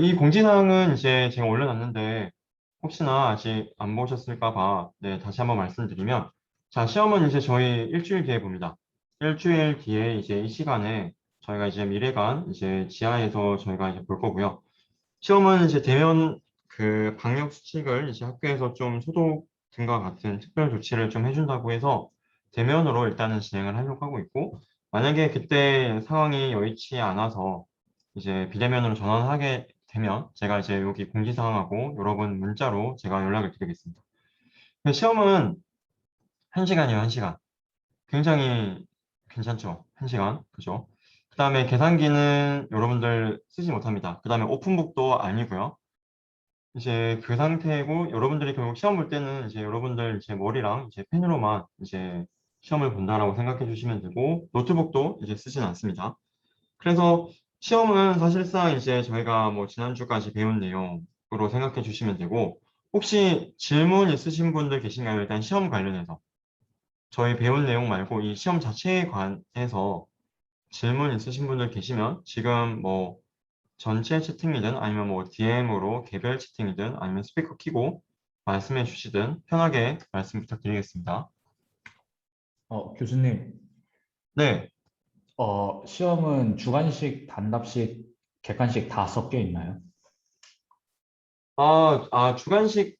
이 공지사항은 이제 제가 올려놨는데, 혹시나 아직 안 보셨을까 봐, 네, 다시 한번 말씀드리면, 자, 시험은 이제 저희 일주일 뒤에 봅니다. 일주일 뒤에 이제 이 시간에 저희가 이제 미래관, 이제 지하에서 저희가 이제 볼 거고요. 시험은 이제 대면 방역 수칙을 이제 학교에서 좀 소독 등과 같은 특별 조치를 좀 해준다고 해서 대면으로 일단은 진행을 하려고 하고 있고, 만약에 그때 상황이 여의치 않아서 이제 비대면으로 전환하게 되면 제가 이제 여기 공지사항하고 여러분 문자로 제가 연락을 드리겠습니다. 근데 시험은 1시간이에요, 1시간. 굉장히 괜찮죠? 1시간. 그죠? 그 다음에 계산기는 여러분들 쓰지 못합니다. 그 다음에 오픈북도 아니고요. 이제 그 상태고 여러분들이 결국 시험 볼 때는 이제 여러분들 제 머리랑 이제 펜으로만 이제 시험을 본다라고 생각해 주시면 되고 노트북도 이제 쓰진 않습니다. 그래서 시험은 사실상 이제 저희가 뭐 지난주까지 배운 내용으로 생각해 주시면 되고 혹시 질문 있으신 분들 계신가요? 일단 시험 관련해서 저희 배운 내용 말고 이 시험 자체에 관해서 질문 있으신 분들 계시면 지금 뭐 전체 채팅이든 아니면 뭐 DM으로 개별 채팅이든 아니면 스피커 키고 말씀해 주시든 편하게 말씀 부탁드리겠습니다. 교수님, 네. 시험은 주관식, 단답식, 객관식 다 섞여 있나요? 주관식,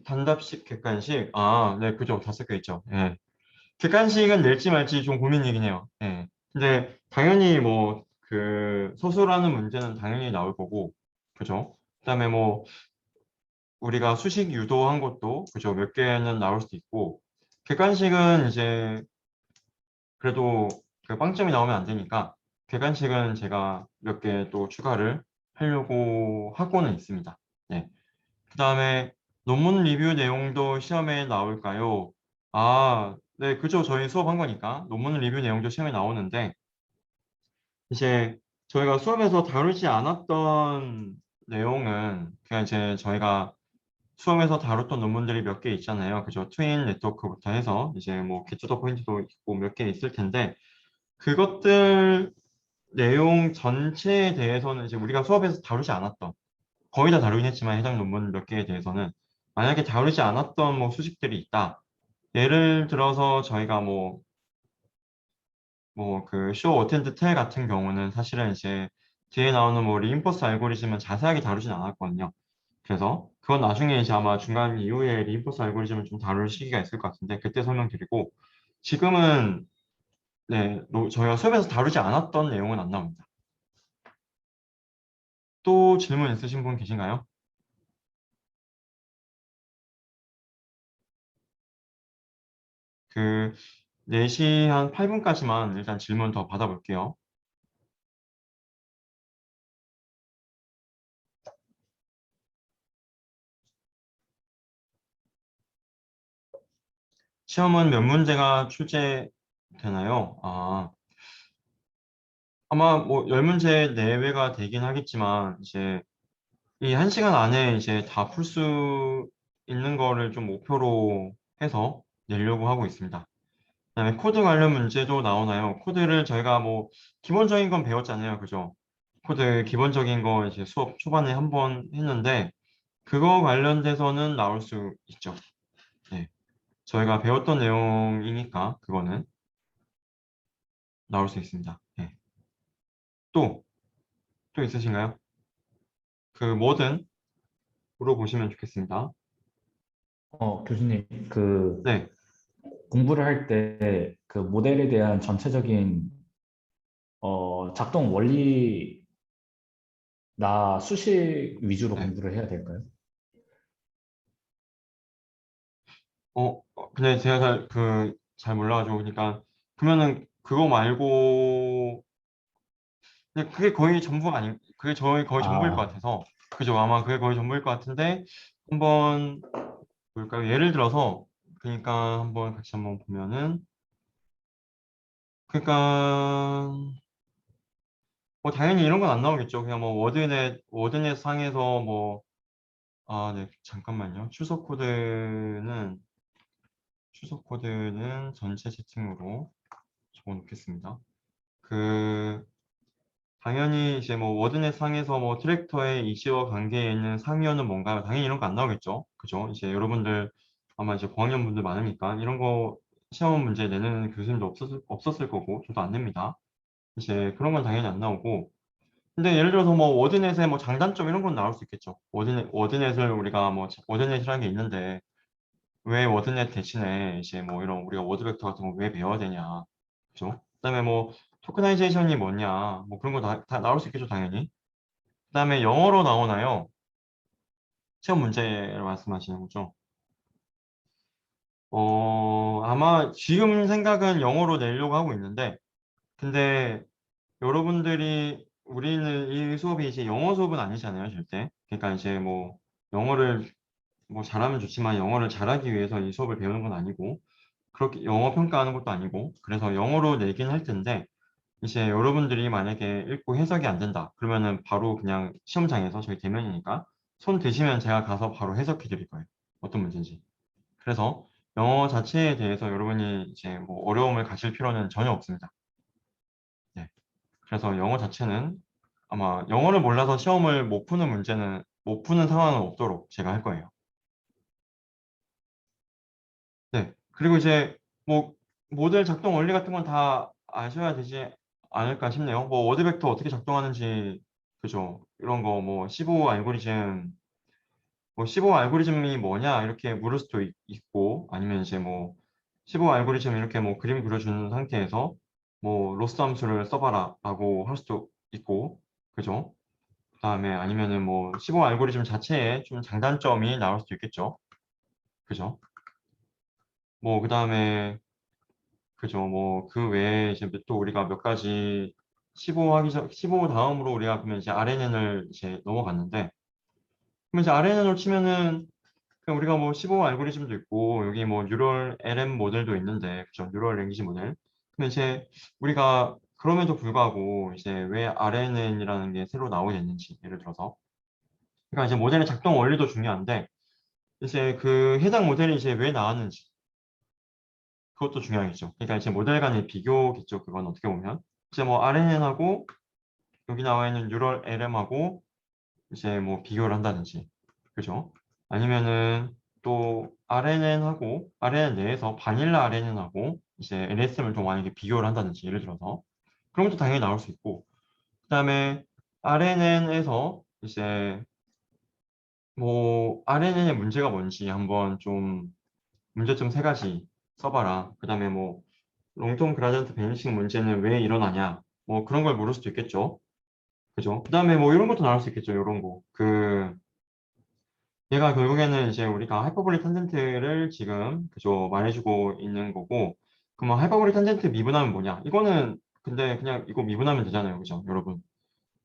단답식, 객관식. 네, 그죠. 다 섞여 있죠. 예. 객관식은 낼지 말지 좀 고민이긴 해요. 예. 근데 당연히 뭐 소수라는 문제는 당연히 나올 거고, 그죠? 그다음에 뭐 우리가 수식 유도한 것도 그죠. 몇 개는 나올 수도 있고, 객관식은 이제 그래도 빵점이 나오면 안 되니까 객관식은 제가 몇 개 또 추가를 하려고 하고는 있습니다. 네. 그 다음에 논문 리뷰 내용도 시험에 나올까요? 네, 그죠. 저희 수업한 거니까 논문 리뷰 내용도 시험에 나오는데 이제 저희가 수업에서 다루지 않았던 내용은 그냥 이제 저희가 수업에서 다뤘던 논문들이 몇 개 있잖아요. 그죠? 트윈 네트워크부터 해서 이제 뭐 게투더 포인트도 있고 몇 개 있을 텐데 그것들 내용 전체에 대해서는 이제 우리가 수업에서 다루지 않았던 거의 다 다루긴 했지만 해당 논문 몇 개에 대해서는 만약에 다루지 않았던 뭐 수식들이 있다. 예를 들어서 저희가 쇼 어텐드 텔 같은 경우는 사실은 이제 뒤에 나오는 뭐 리인포스 알고리즘은 자세하게 다루진 않았거든요. 그래서 그건 나중에 이제 아마 중간 이후에 리인포스 알고리즘을 좀 다룰 시기가 있을 것 같은데 그때 설명드리고 지금은 네, 저희가 수업에서 다루지 않았던 내용은 안 나옵니다. 또 질문 있으신 분 계신가요? 4시 한 8분까지만 일단 질문 더 받아볼게요. 시험은 몇 문제가 출제되나요? 아마 뭐 10문제 내외가 되긴 하겠지만 이제 이 1시간 안에 이제 다 풀 수 있는 거를 좀 목표로 해서 내려고 하고 있습니다. 그다음에 코드 관련 문제도 나오나요? 코드를 저희가 뭐 기본적인 건 배웠잖아요. 그죠? 코드 기본적인 거 이제 수업 초반에 한 번 했는데 그거 관련돼서는 나올 수 있죠. 네. 저희가 배웠던 내용이니까 그거는 나올 수 있습니다. 네. 또, 또 있으신가요? 뭐든 물어보시면 좋겠습니다. 교수님, 네. 공부를 할 때 그 모델에 대한 전체적인 작동 원리나 수식 위주로 네. 공부를 해야 될까요? 근데 제가 잘 몰라가지고, 그러니까, 그러면은 그거 말고, 근데 그게 거의 전부가 그게 저희 거의 전부일 것 아, 같아서, 그죠? 아마 그게 거의 전부일 것 같은데, 한번 볼까요? 예를 들어서, 그러니까 한번 같이 한번 보면은, 그러니까, 뭐 당연히 이런 건 안 나오겠죠. 그냥 뭐 워드넷 상에서 네, 잠깐만요. 출석 코드는 전체 채팅으로 적어 놓겠습니다. 그, 당연히 이제 뭐 워드넷 상에서 뭐 트랙터의 이시와 관계에 있는 상위어는 뭔가요? 당연히 이런 거 안 나오겠죠. 그죠? 이제 여러분들 아마 이제 고학년 분들 많으니까 이런 거 시험 문제 내는 교수님도 없었을 거고 저도 안 냅니다. 이제 그런 건 당연히 안 나오고 근데 예를 들어서 뭐 워드넷의 뭐 장단점 이런 건 나올 수 있겠죠. 워드넷을 우리가 뭐 워드넷이라는 게 있는데 왜 워드넷 대신에 이제 뭐 이런 우리가 워드 벡터 같은 거 왜 배워야 되냐. 그죠? 그다음에 뭐 토크나이제이션이 뭐냐. 뭐 그런 거 다 나올 수 있겠죠, 당연히. 그다음에 영어로 나오나요? 시험 문제를 말씀하시는 거죠. 아마 지금 생각은 영어로 내려고 하고 있는데 근데 여러분들이 우리는 이 수업이 이제 영어 수업은 아니잖아요, 절대. 그러니까 이제 뭐 영어를 뭐 잘하면 좋지만 영어를 잘하기 위해서 이 수업을 배우는 건 아니고 그렇게 영어 평가하는 것도 아니고 그래서 영어로 내긴 할 텐데 이제 여러분들이 만약에 읽고 해석이 안 된다 그러면은 바로 그냥 시험장에서 저희 대면이니까 손 드시면 제가 가서 바로 해석해 드릴 거예요. 어떤 문제인지. 그래서 영어 자체에 대해서 여러분이 이제 뭐 어려움을 가질 필요는 전혀 없습니다. 네. 그래서 영어 자체는 아마 영어를 몰라서 시험을 못 푸는 문제는 못 푸는 상황은 없도록 제가 할 거예요. 네. 그리고 이제 뭐 모델 작동 원리 같은 건 다 아셔야 되지 않을까 싶네요. 뭐 워드 벡터 어떻게 작동하는지 그죠? 이런 거 뭐 15 알고리즘 뭐 15 알고리즘이 뭐냐 이렇게 물을 수도 있고 아니면 이제 뭐 15 알고리즘 이렇게 뭐 그림 그려준 상태에서 뭐 로스 함수를 써봐라라고 할 수도 있고 그죠? 그다음에 아니면은 뭐 15 알고리즘 자체에 좀 장단점이 나올 수도 있겠죠. 그죠? 뭐 그다음에 그죠. 뭐 그 외에 이제 또 우리가 몇 가지 15 다음으로 우리가 그러면 이제 RNN을 이제 넘어갔는데 그러면 이제 RNN으로 치면은 그냥 우리가 뭐 15 알고리즘도 있고 여기 뭐 뉴럴 LM 모델도 있는데 그죠. 뉴럴 랭귀지 모델. 근데 이제 우리가 그럼에도 불구하고 이제 왜 RNN이라는 게 새로 나오게 됐는지 예를 들어서 그러니까 이제 모델의 작동 원리도 중요한데 이제 그 해당 모델이 이제 왜 나왔는지 그것도 중요하겠죠. 그러니까 이제 모델 간의 비교겠죠. 그건 어떻게 보면. 이제 뭐 RNN하고 여기 나와 있는 뉴럴 LM하고 이제 뭐 비교를 한다든지. 그죠? 아니면은 또 RNN하고 RNN 내에서 바닐라 RNN하고 이제 LSM을 또 만약에 비교를 한다든지 예를 들어서 그런 것도 당연히 나올 수 있고 그다음에 RNN에서 이제 뭐 RNN의 문제가 뭔지 한번 좀 문제점 세 가지 써봐라. 그다음에 뭐 롱텀 그라디언트 베니싱 문제는 왜 일어나냐? 뭐 그런 걸 물을 수도 있겠죠. 그죠? 그다음에 뭐 이런 것도 나올 수 있겠죠. 이런 거. 얘가 결국에는 이제 우리가 하이퍼볼릭 탄젠트를 지금 그죠 말해주고 있는 거고 그러면 하이퍼볼릭 탄젠트 미분하면 뭐냐? 이거는 근데 그냥 이거 미분하면 되잖아요. 그죠? 여러분.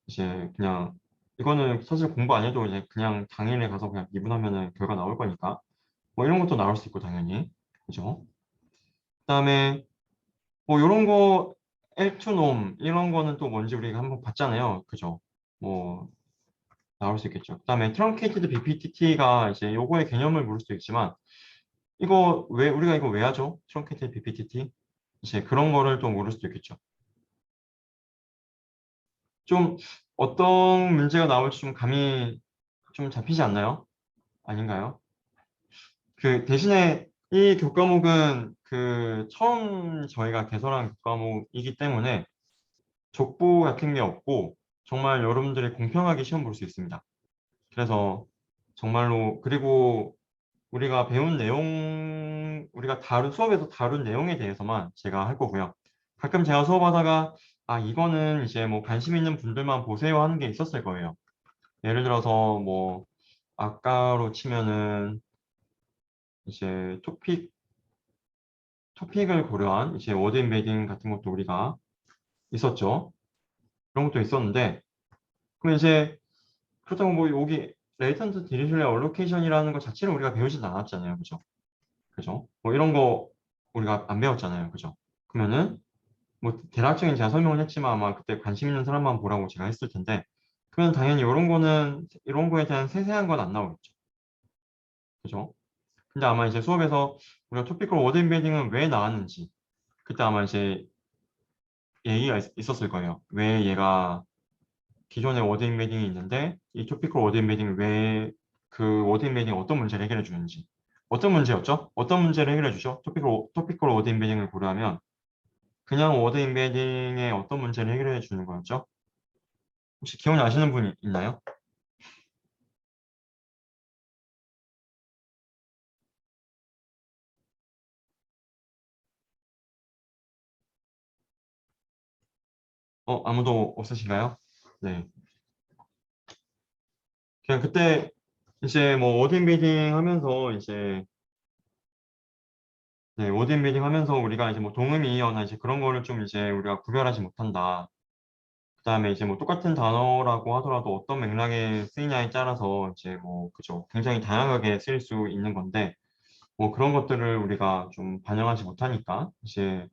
이제 그냥 이거는 사실 공부 안 해도 이제 그냥 당일에 가서 그냥 미분하면은 결과 나올 거니까 뭐 이런 것도 나올 수 있고 당연히. 그죠? 그다음에 뭐 이런 거 L2놈 이런 거는 또 뭔지 우리가 한번 봤잖아요. 그죠? 뭐 나올 수 있겠죠. 그다음에 트렁케이티드 BPTT가 이제 요거의 개념을 물을 수도 있지만 이거 왜 우리가 이거 왜 하죠? 트렁케이티드 BPTT 이제 그런 거를 또 물을 수도 있겠죠. 좀 어떤 문제가 나올지 좀 감이 좀 잡히지 않나요? 아닌가요? 그 대신에 이 교과목은 그 처음 저희가 개설한 교과목이기 때문에 족보 같은 게 없고 정말 여러분들이 공평하게 시험 볼 수 있습니다. 그래서 정말로 그리고 우리가 배운 내용 우리가 다룬 수업에서 다룬 내용에 대해서만 제가 할 거고요. 가끔 제가 수업하다가 아 이거는 이제 뭐 관심 있는 분들만 보세요 하는 게 있었을 거예요. 예를 들어서 뭐 아까로 치면은 이제 토픽을 고려한 이제 워드 인베딩 같은 것도 우리가 있었죠. 그런 것도 있었는데 그럼 이제 그렇다고 뭐 여기 레이턴트 디리즐레 얼로케이션이라는 것 자체를 우리가 배우진 않았잖아요. 그죠? 그죠? 뭐 이런 거 우리가 안 배웠잖아요. 그죠? 그러면은 뭐 대략적인 제가 설명을 했지만 아마 그때 관심 있는 사람만 보라고 제가 했을 텐데 그러면 당연히 이런 거는 이런 거에 대한 세세한 건 안 나오겠죠. 그죠? 근데 아마 이제 수업에서 우리가 토피컬 워드 인베딩은 왜 나왔는지 그때 아마 이제 얘기가 있었을 거예요. 왜 얘가 기존의 워드 임베딩이 있는데 이 토피컬 워드 임베딩 외에 그 워드 임베딩이 어떤 문제를 해결해 주는지. 어떤 문제였죠? 어떤 문제를 해결해 주죠? 토피컬 워드 임베딩을 고려하면 그냥 워드 임베딩의 어떤 문제를 해결해 주는 거였죠? 혹시 기억나시는 분 있나요? 아무도 없으신가요? 네. 그냥 그때 이제 뭐 워드 임베딩 하면서 이제 네, 워드 임베딩 하면서 우리가 이제 뭐 동의어나 이제 그런 거를 좀 이제 우리가 구별하지 못한다. 그다음에 이제 뭐 똑같은 단어라고 하더라도 어떤 맥락에 쓰이냐에 따라서 이제 뭐 그죠. 굉장히 다양하게 쓰일 수 있는 건데 뭐 그런 것들을 우리가 좀 반영하지 못하니까 이제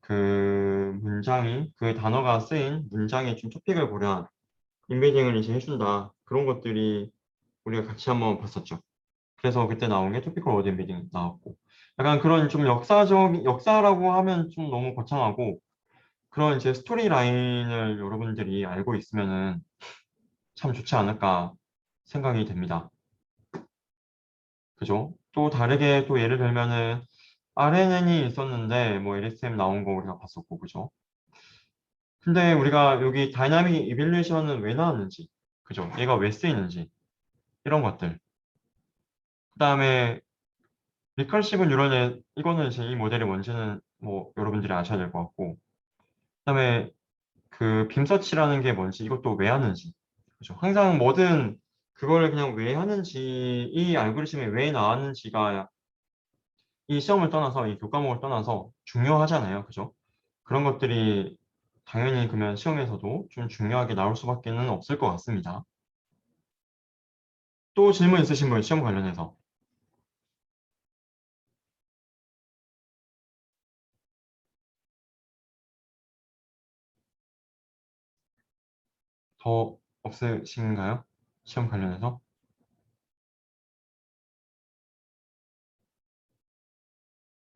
그 문장이 그 단어가 쓰인 문장의 좀 토픽을 고려한 인베딩을 이제 해준다. 그런 것들이 우리가 같이 한번 봤었죠. 그래서 그때 나온 게 토피컬 워드 인베딩 나왔고 약간 그런 좀 역사라고 하면 좀 너무 거창하고 그런 이제 스토리 라인을 여러분들이 알고 있으면은 참 좋지 않을까 생각이 됩니다. 그죠? 또 다르게 또 예를 들면은 RNN이 있었는데 뭐 LSM 나온 거 우리가 봤었고 그죠? 근데 우리가 여기 다이나믹 이밸류에이션은 왜 나왔는지 그죠? 얘가 왜 쓰이는지 이런 것들 그다음에 리커시브 뉴럴 이거는 이제 이 모델의 뭔지는 뭐 여러분들이 아셔야 될 것 같고 그다음에 그 빔서치라는 게 뭔지 이것도 왜 하는지 그죠? 항상 뭐든 그걸 그냥 왜 하는지 이 알고리즘이 왜 나왔는지가 이 시험을 떠나서 이 교과목을 떠나서 중요하잖아요. 그죠? 그런 것들이 당연히 그러면 시험에서도 좀 중요하게 나올 수밖에는 없을 것 같습니다. 또 질문 있으신 분 시험 관련해서 더 없으신가요? 시험 관련해서?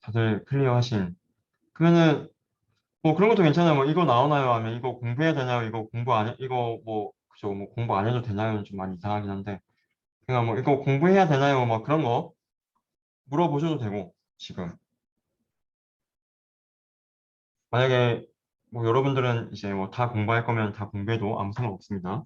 다들 클리어하신. 그러면은 뭐 그런 것도 괜찮아요. 뭐 이거 나오나요? 하면 이거 공부해야 되나요? 이거 공부 안 해, 이거 뭐 그죠? 뭐 공부 안 해도 되나요? 좀 많이 이상하긴 한데. 그냥 뭐 이거 공부해야 되나요? 뭐 그런 거 물어보셔도 되고 지금 만약에 뭐 여러분들은 이제 뭐 다 공부할 거면 다 공부해도 아무 상관 없습니다.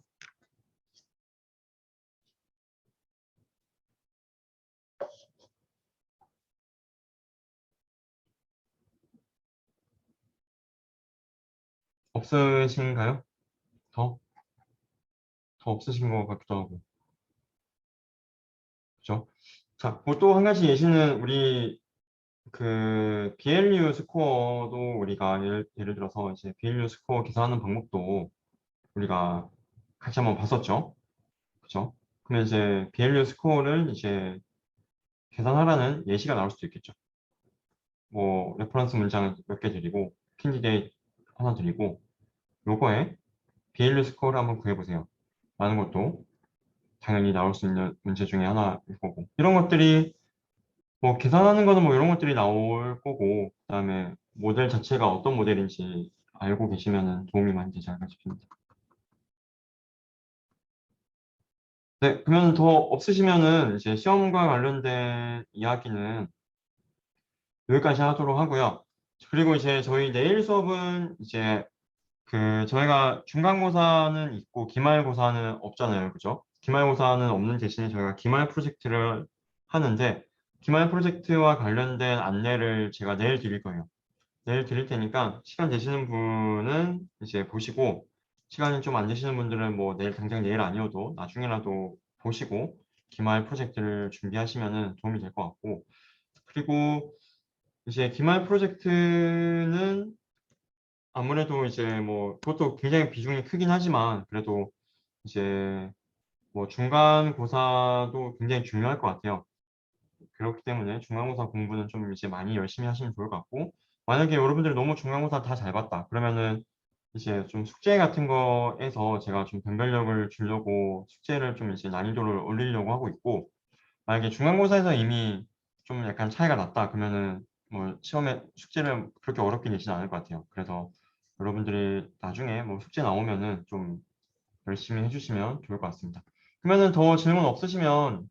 없으신가요? 더? 더 없으신 것 같기도 하고. 그죠? 자, 뭐 또 한 가지 예시는 우리 그 BLU 스코어도 우리가 예를 들어서 이제 BLU 스코어 계산하는 방법도 우리가 같이 한번 봤었죠. 그죠? 그러면 이제 BLU 스코어를 이제 계산하라는 예시가 나올 수도 있겠죠. 뭐 레퍼런스 문장 몇 개 드리고 캔디데이트 하나 드리고 요거에 BLU 스코어를 한번 구해보세요. 라는 것도 당연히 나올 수 있는 문제 중에 하나일 거고 이런 것들이 뭐 계산하는 거는 뭐 이런 것들이 나올 거고 그다음에 모델 자체가 어떤 모델인지 알고 계시면 도움이 많이 되지 않을까 싶습니다. 네, 그러면 더 없으시면은 이제 시험과 관련된 이야기는 여기까지 하도록 하고요. 그리고 이제 저희 내일 수업은 이제 그 저희가 중간고사는 있고 기말고사는 없잖아요. 그죠? 기말고사는 없는 대신에 저희가 기말 프로젝트를 하는데 기말 프로젝트와 관련된 안내를 제가 내일 드릴 거예요. 내일 드릴 테니까 시간 되시는 분은 이제 보시고 시간이 좀 안 되시는 분들은 뭐 내일 당장 내일 아니어도 나중에라도 보시고 기말 프로젝트를 준비하시면 도움이 될 것 같고 그리고 이제 기말 프로젝트는 아무래도 이제 뭐 그것도 굉장히 비중이 크긴 하지만 그래도 이제 뭐 중간고사도 굉장히 중요할 것 같아요. 그렇기 때문에 중간고사 공부는 좀 이제 많이 열심히 하시면 좋을 것 같고 만약에 여러분들이 너무 중간고사 다 잘 봤다 그러면은 이제 좀 숙제 같은 거에서 제가 좀 변별력을 주려고 숙제를 좀 이제 난이도를 올리려고 하고 있고 만약에 중간고사에서 이미 좀 약간 차이가 났다 그러면은 뭐 시험에 숙제를 그렇게 어렵게 내지는 않을 것 같아요. 그래서 여러분들이 나중에 뭐 숙제 나오면은 좀 열심히 해주시면 좋을 것 같습니다. 그러면은 더 질문 없으시면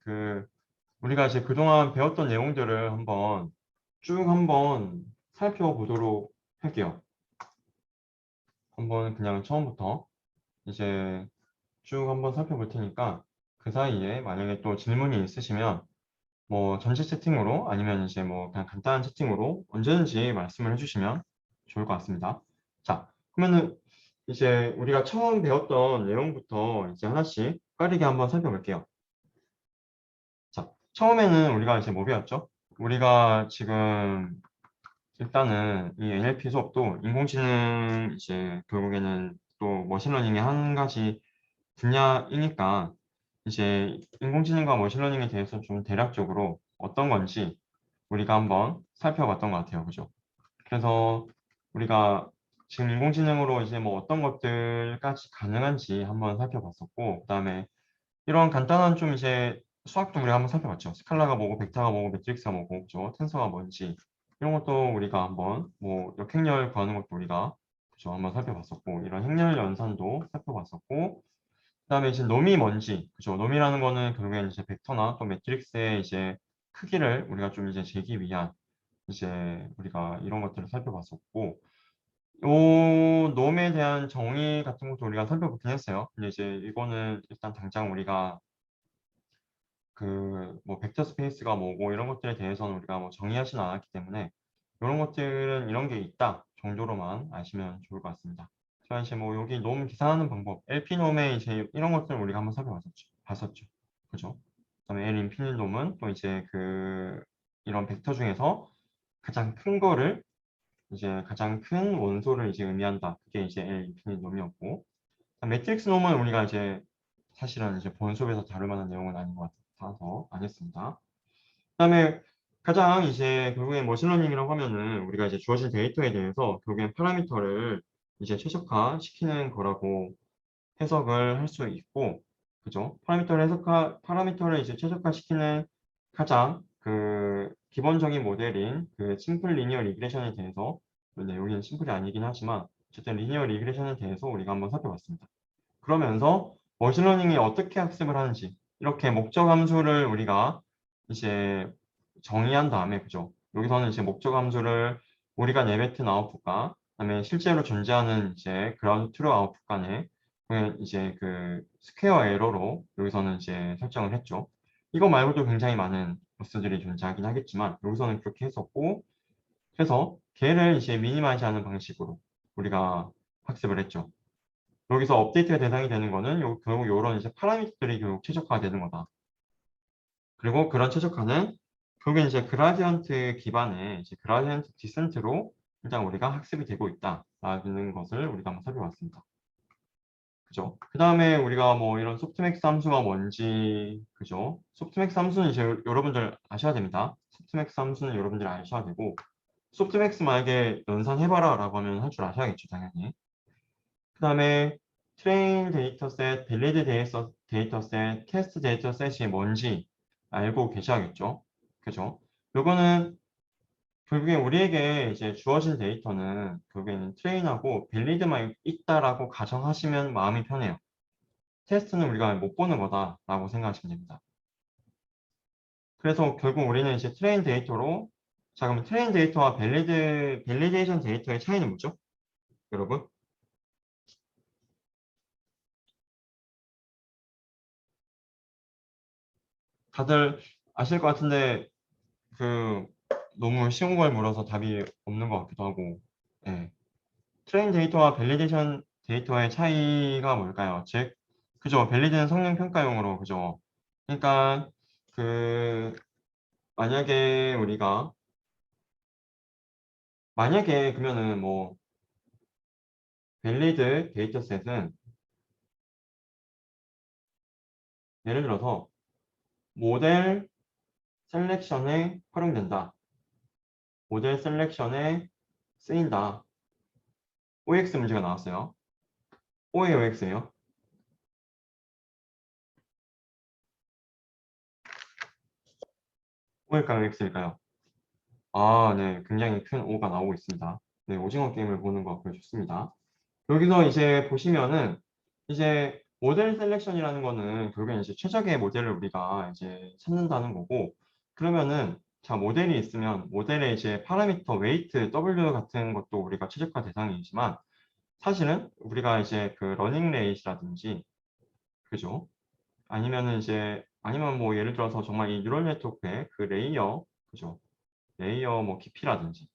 우리가 이제 그동안 배웠던 내용들을 한번 살펴보도록 할게요. 한번 그냥 처음부터 이제 쭉 한번 살펴볼 테니까 그 사이에 만약에 또 질문이 있으시면 뭐 전체 채팅으로 아니면 이제 뭐 그냥 간단한 채팅으로 언제든지 말씀을 해주시면 좋을 것 같습니다. 자, 그러면은 이제 우리가 처음 배웠던 내용부터 이제 하나씩 빠르게 한번 살펴볼게요. 자, 처음에는 우리가 이제 뭐 배웠죠? 우리가 지금 일단은 이 NLP 수업도 인공지능 이제 결국에는 또 머신러닝의 한 가지 분야이니까 이제 인공지능과 머신러닝에 대해서 좀 대략적으로 어떤 건지 우리가 한번 살펴봤던 것 같아요. 그죠? 그래서 우리가 지금 인공지능으로 이제 뭐 어떤 것들까지 가능한지 한번 살펴봤었고, 그다음에 이런 간단한 좀 이제 수학도 우리가 한번 살펴봤죠. 스칼라가 뭐고, 벡터가 뭐고, 매트릭스가 뭐고, 그죠? 텐서가 뭔지 이런 것도 우리가 한번 뭐 역행렬 구하는 것도 우리가 그죠? 한번 살펴봤었고, 이런 행렬 연산도 살펴봤었고, 그다음에 이제 놈이 뭔지, 그죠? 놈이라는 거는 결국엔 이제 벡터나 또 매트릭스의 이제 크기를 우리가 좀 이제 재기 위한 이제 우리가 이런 것들을 살펴봤었고, 요 놈에 대한 정의 같은 것도 우리가 살펴보긴 했어요. 근데 이제 이거는 일단 당장 우리가 뭐 벡터 스페이스가 뭐고 이런 것들에 대해서는 우리가 뭐 정의하진 않았기 때문에 이런 것들은 이런 게 있다 정도로만 아시면 좋을 것 같습니다. 자, 이제 뭐 여기 놈 계산하는 방법, LP 놈의 이제 이런 것들을 우리가 한번 봤었죠. 그죠? 그다음에 L 인피니트 놈은 또 이제 이런 벡터 중에서 가장 큰 거를 이제 가장 큰 원소를 이제 의미한다. 그게 이제 L 인피니트 놈이었고, 매트릭스 놈은 우리가 이제 사실은 이제 본 수업에서 다룰 만한 내용은 아닌 것 같아서 안 했습니다. 그다음에 가장 이제 결국엔 머신러닝이라고 하면은 우리가 이제 주어진 데이터에 대해서 결국엔 파라미터를 이제 최적화시키는 거라고 해석을 할 수 있고, 그죠? 파라미터를 이제 최적화시키는 가장 기본적인 모델인 심플 리니어 리그레션에 대해서, 근데 여기는 심플이 아니긴 하지만 어쨌든 리니어 리그레션에 대해서 우리가 한번 살펴봤습니다. 그러면서 머신러닝이 어떻게 학습을 하는지 이렇게 목적 함수를 우리가 이제 정의한 다음에, 그죠? 여기서는 이제 목적 함수를 우리가 내뱉은 아웃풋과 그다음에 실제로 존재하는 이제 그라운드 트루 아웃풋 간의 이제 스퀘어 에러로 여기서는 이제 설정을 했죠. 이거 말고도 굉장히 많은 보스들이 존재하긴 하겠지만 여기서는 그렇게 했었고, 그래서 걔를 이제 미니마이즈하는 방식으로 우리가 학습을 했죠. 여기서 업데이트가 대상이 되는 거는 결국 이런 이제 파라미터들이 결국 최적화되는 거다. 그리고 그런 최적화는 결국엔 이제 그라디언트 기반의 이제 그라디언트 디센트로 일단 우리가 학습이 되고 있다라는 것을 우리가 한번 살펴봤습니다. 그죠? 그 다음에 우리가 뭐 이런 소프트맥스 함수가 뭔지, 그죠? 소프트맥스 함수는 이제 여러분들 아셔야 됩니다. 소프트맥스 함수는 여러분들 아셔야 되고, 소프트맥스 만약에 연산해봐라 라고 하면 할 줄 아셔야겠죠, 당연히. 그 다음에 트레인 데이터셋, 밸리드 데이터셋, 테스트 데이터셋이 뭔지 알고 계셔야겠죠. 그죠? 요거는 결국에 우리에게 이제 주어진 데이터는 결국에는 트레인하고 밸리드만 있다라고 가정하시면 마음이 편해요. 테스트는 우리가 못 보는 거다라고 생각하시면 됩니다. 그래서 결국 우리는 이제 트레인 데이터로, 자, 그럼 트레인 데이터와 밸리데이션 데이터의 차이는 뭐죠? 여러분? 다들 아실 것 같은데 그 너무 쉬운 걸 물어서 답이 없는 것 같기도 하고. 예. 트레인 데이터와 밸리데이션 데이터의 차이가 뭘까요? 즉, 그죠? 밸리드는 성능 평가용으로, 그죠? 그러니까 그 만약에 우리가 만약에 그러면은 뭐 밸리드 데이터셋은 예를 들어서 모델 셀렉션에 활용된다. 모델 셀렉션에 쓰인다. OX 문제가 나왔어요. O의 OX예요. O일까요? X일까요? 아, 네. 굉장히 큰 O가 나오고 있습니다. 네, 오징어 게임을 보는 거 좋습니다. 여기서 이제 보시면은 이제 모델 셀렉션이라는 거는 결국엔 이제 최적의 모델을 우리가 이제 찾는다는 거고, 그러면은 자, 모델이 있으면 모델의 이제 파라미터 웨이트 W 같은 것도 우리가 최적화 대상이지만, 사실은 우리가 이제 그 러닝 레이스라든지, 그죠? 아니면은 이제 아니면 뭐 예를 들어서 정말 이 뉴럴 네트워크의 그 레이어, 그죠? 레이어 뭐 깊이라든지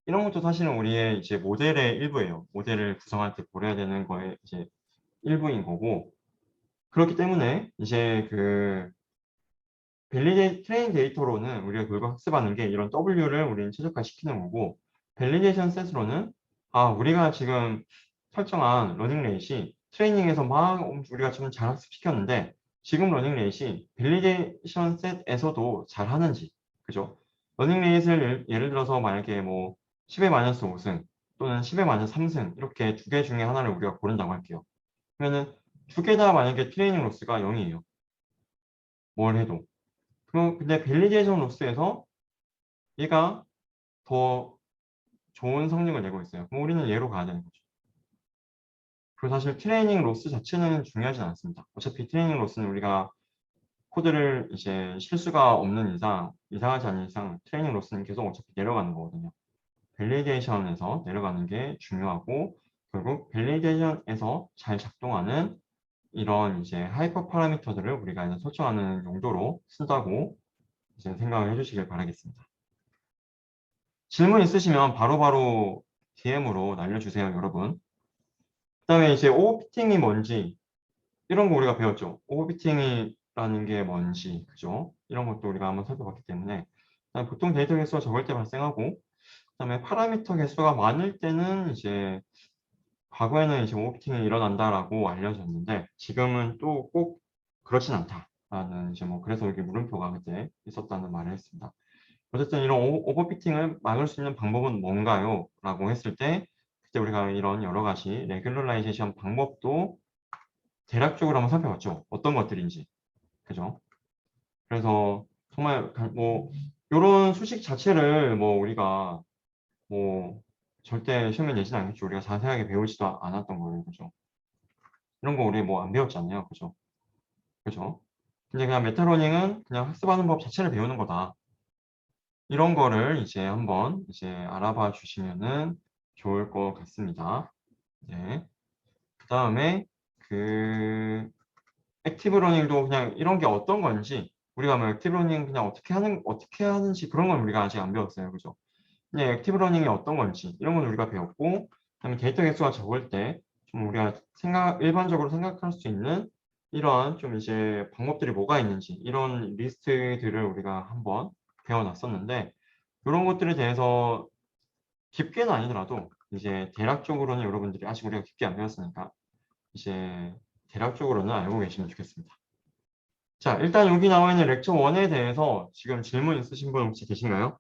이런 것도 사실은 우리의 이제 모델의 일부예요. 모델을 구성할 때 고려해야 되는 거에 이제 일부인 거고, 그렇기 때문에 이제 그 트레인 데이터로는 우리가 결국 학습하는 게 이런 W를 우리는 최적화시키는 거고, 밸리데이션 셋으로는 우리가 지금 설정한 러닝 레이시 트레이닝에서 막 우리가 좀 잘 학습시켰는데 지금 러닝 레이시 밸리데이션 셋에서도 잘 하는지, 그죠? 러닝 레이스를 예를 들어서 만약에 뭐 10의 마이너스 5승 또는 10의 마이너스 3승 이렇게 두 개 중에 하나를 우리가 고른다고 할게요. 그러면은 두 개 다 만약에 트레이닝 로스가 0이에요. 뭘 해도. 그럼 근데 밸리데이션 로스에서 얘가 더 좋은 성능을 내고 있어요. 그럼 우리는 얘로 가야 되는 거죠. 그리고 사실 트레이닝 로스 자체는 중요하진 않습니다. 어차피 트레이닝 로스는 우리가 코드를 이제 실수가 없는 이상, 이상하지 않은 이상 트레이닝 로스는 계속 어차피 내려가는 거거든요. 밸리데이션에서 내려가는 게 중요하고, 결국 밸리데이션에서 잘 작동하는 이런 이제 하이퍼 파라미터들을 우리가 이제 설정하는 용도로 쓴다고 이제 생각을 해주시길 바라겠습니다. 질문 있으시면 바로바로 DM으로 날려주세요, 여러분. 그 다음에 이제 오버피팅이 뭔지, 이런 거 우리가 배웠죠. 오버피팅이라는 게 뭔지, 그죠? 이런 것도 우리가 한번 살펴봤기 때문에. 그다음에 보통 데이터 개수가 적을 때 발생하고, 그 다음에 파라미터 개수가 많을 때는 이제, 과거에는 이제 오버피팅이 일어난다라고 알려졌는데, 지금은 또 꼭 그렇진 않다라는 이제 뭐, 그래서 이렇게 물음표가 그때 있었다는 말을 했습니다. 어쨌든 이런 오버피팅을 막을 수 있는 방법은 뭔가요? 라고 했을 때 그때 우리가 이런 여러 가지 레귤러라이제이션 방법도 대략적으로 한번 살펴봤죠. 어떤 것들인지. 그죠? 그래서 정말 뭐 이런 수식 자체를 뭐 우리가 뭐 절대 시험에 내지는 않겠죠. 우리가 자세하게 배우지도 않았던 거예요. 그죠? 이런 거 우리 뭐 안 배웠잖아요. 그죠? 그죠? 근데 그냥 메타러닝은 그냥 학습하는 법 자체를 배우는 거다. 이런 거를 이제 한번 이제 알아봐 주시면은 좋을 것 같습니다. 네. 그 다음에 그 액티브 러닝도 그냥 이런 게 어떤 건지, 우리가 뭐 액티브 러닝 그냥 어떻게 하는지 그런 건 우리가 아직 안 배웠어요. 그죠? 그냥 액티브 러닝이 어떤 건지 이런 건 우리가 배웠고, 그다음에 데이터 개수가 적을 때 좀 우리가 일반적으로 생각할 수 있는 이러한 좀 이제 방법들이 뭐가 있는지 이런 리스트들을 우리가 한번 배워놨었는데, 이런 것들에 대해서 깊게는 아니더라도 이제 대략적으로는 여러분들이 아직 우리가 깊게 안 배웠으니까 이제 대략적으로는 알고 계시면 좋겠습니다. 자, 일단 여기 나와 있는 렉처 1에 대해서 지금 질문 있으신 분 혹시 계신가요?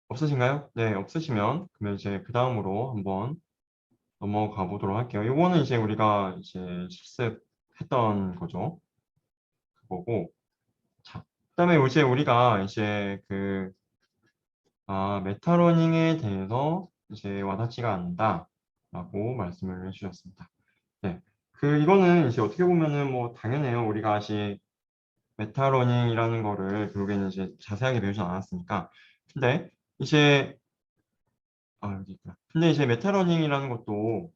없으신가요? 네, 없으시면 그러면 이제 그 다음으로 한번 넘어가 보도록 할게요. 이거는 이제 우리가 이제 실습했던 거죠. 그거고. 자, 그다음에 이제 우리가 이제 그 메타러닝에 대해서 이제 와닿지가 않는다라고 말씀을 해주셨습니다. 네, 이거는 이제 어떻게 보면은 뭐 당연해요. 우리가 아직 메타러닝이라는 거를 결국에는 이제 자세하게 배우지 않았으니까. 근데 이제 여기 있다. 근데 이제 메타러닝이라는 것도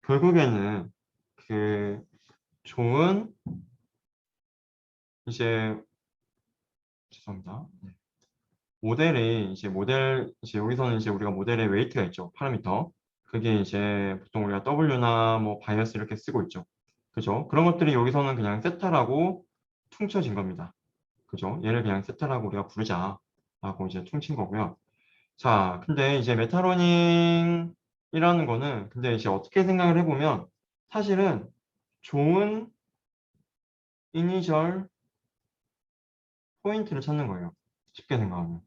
결국에는 그 좋은 이제 죄송합니다. 네. 이제 여기서는 이제 우리가 모델의 웨이트가 있죠. 파라미터. 그게 이제 보통 우리가 W나 뭐 바이어스 이렇게 쓰고 있죠. 그죠? 그런 것들이 여기서는 그냥 세타라고 퉁쳐진 겁니다. 그죠? 얘를 그냥 세타라고 우리가 부르자라고 이제 퉁친 거고요. 자, 근데 이제 메타러닝이라는 거는 근데 이제 어떻게 생각을 해보면 사실은 좋은 이니셜 포인트를 찾는 거예요. 쉽게 생각하면.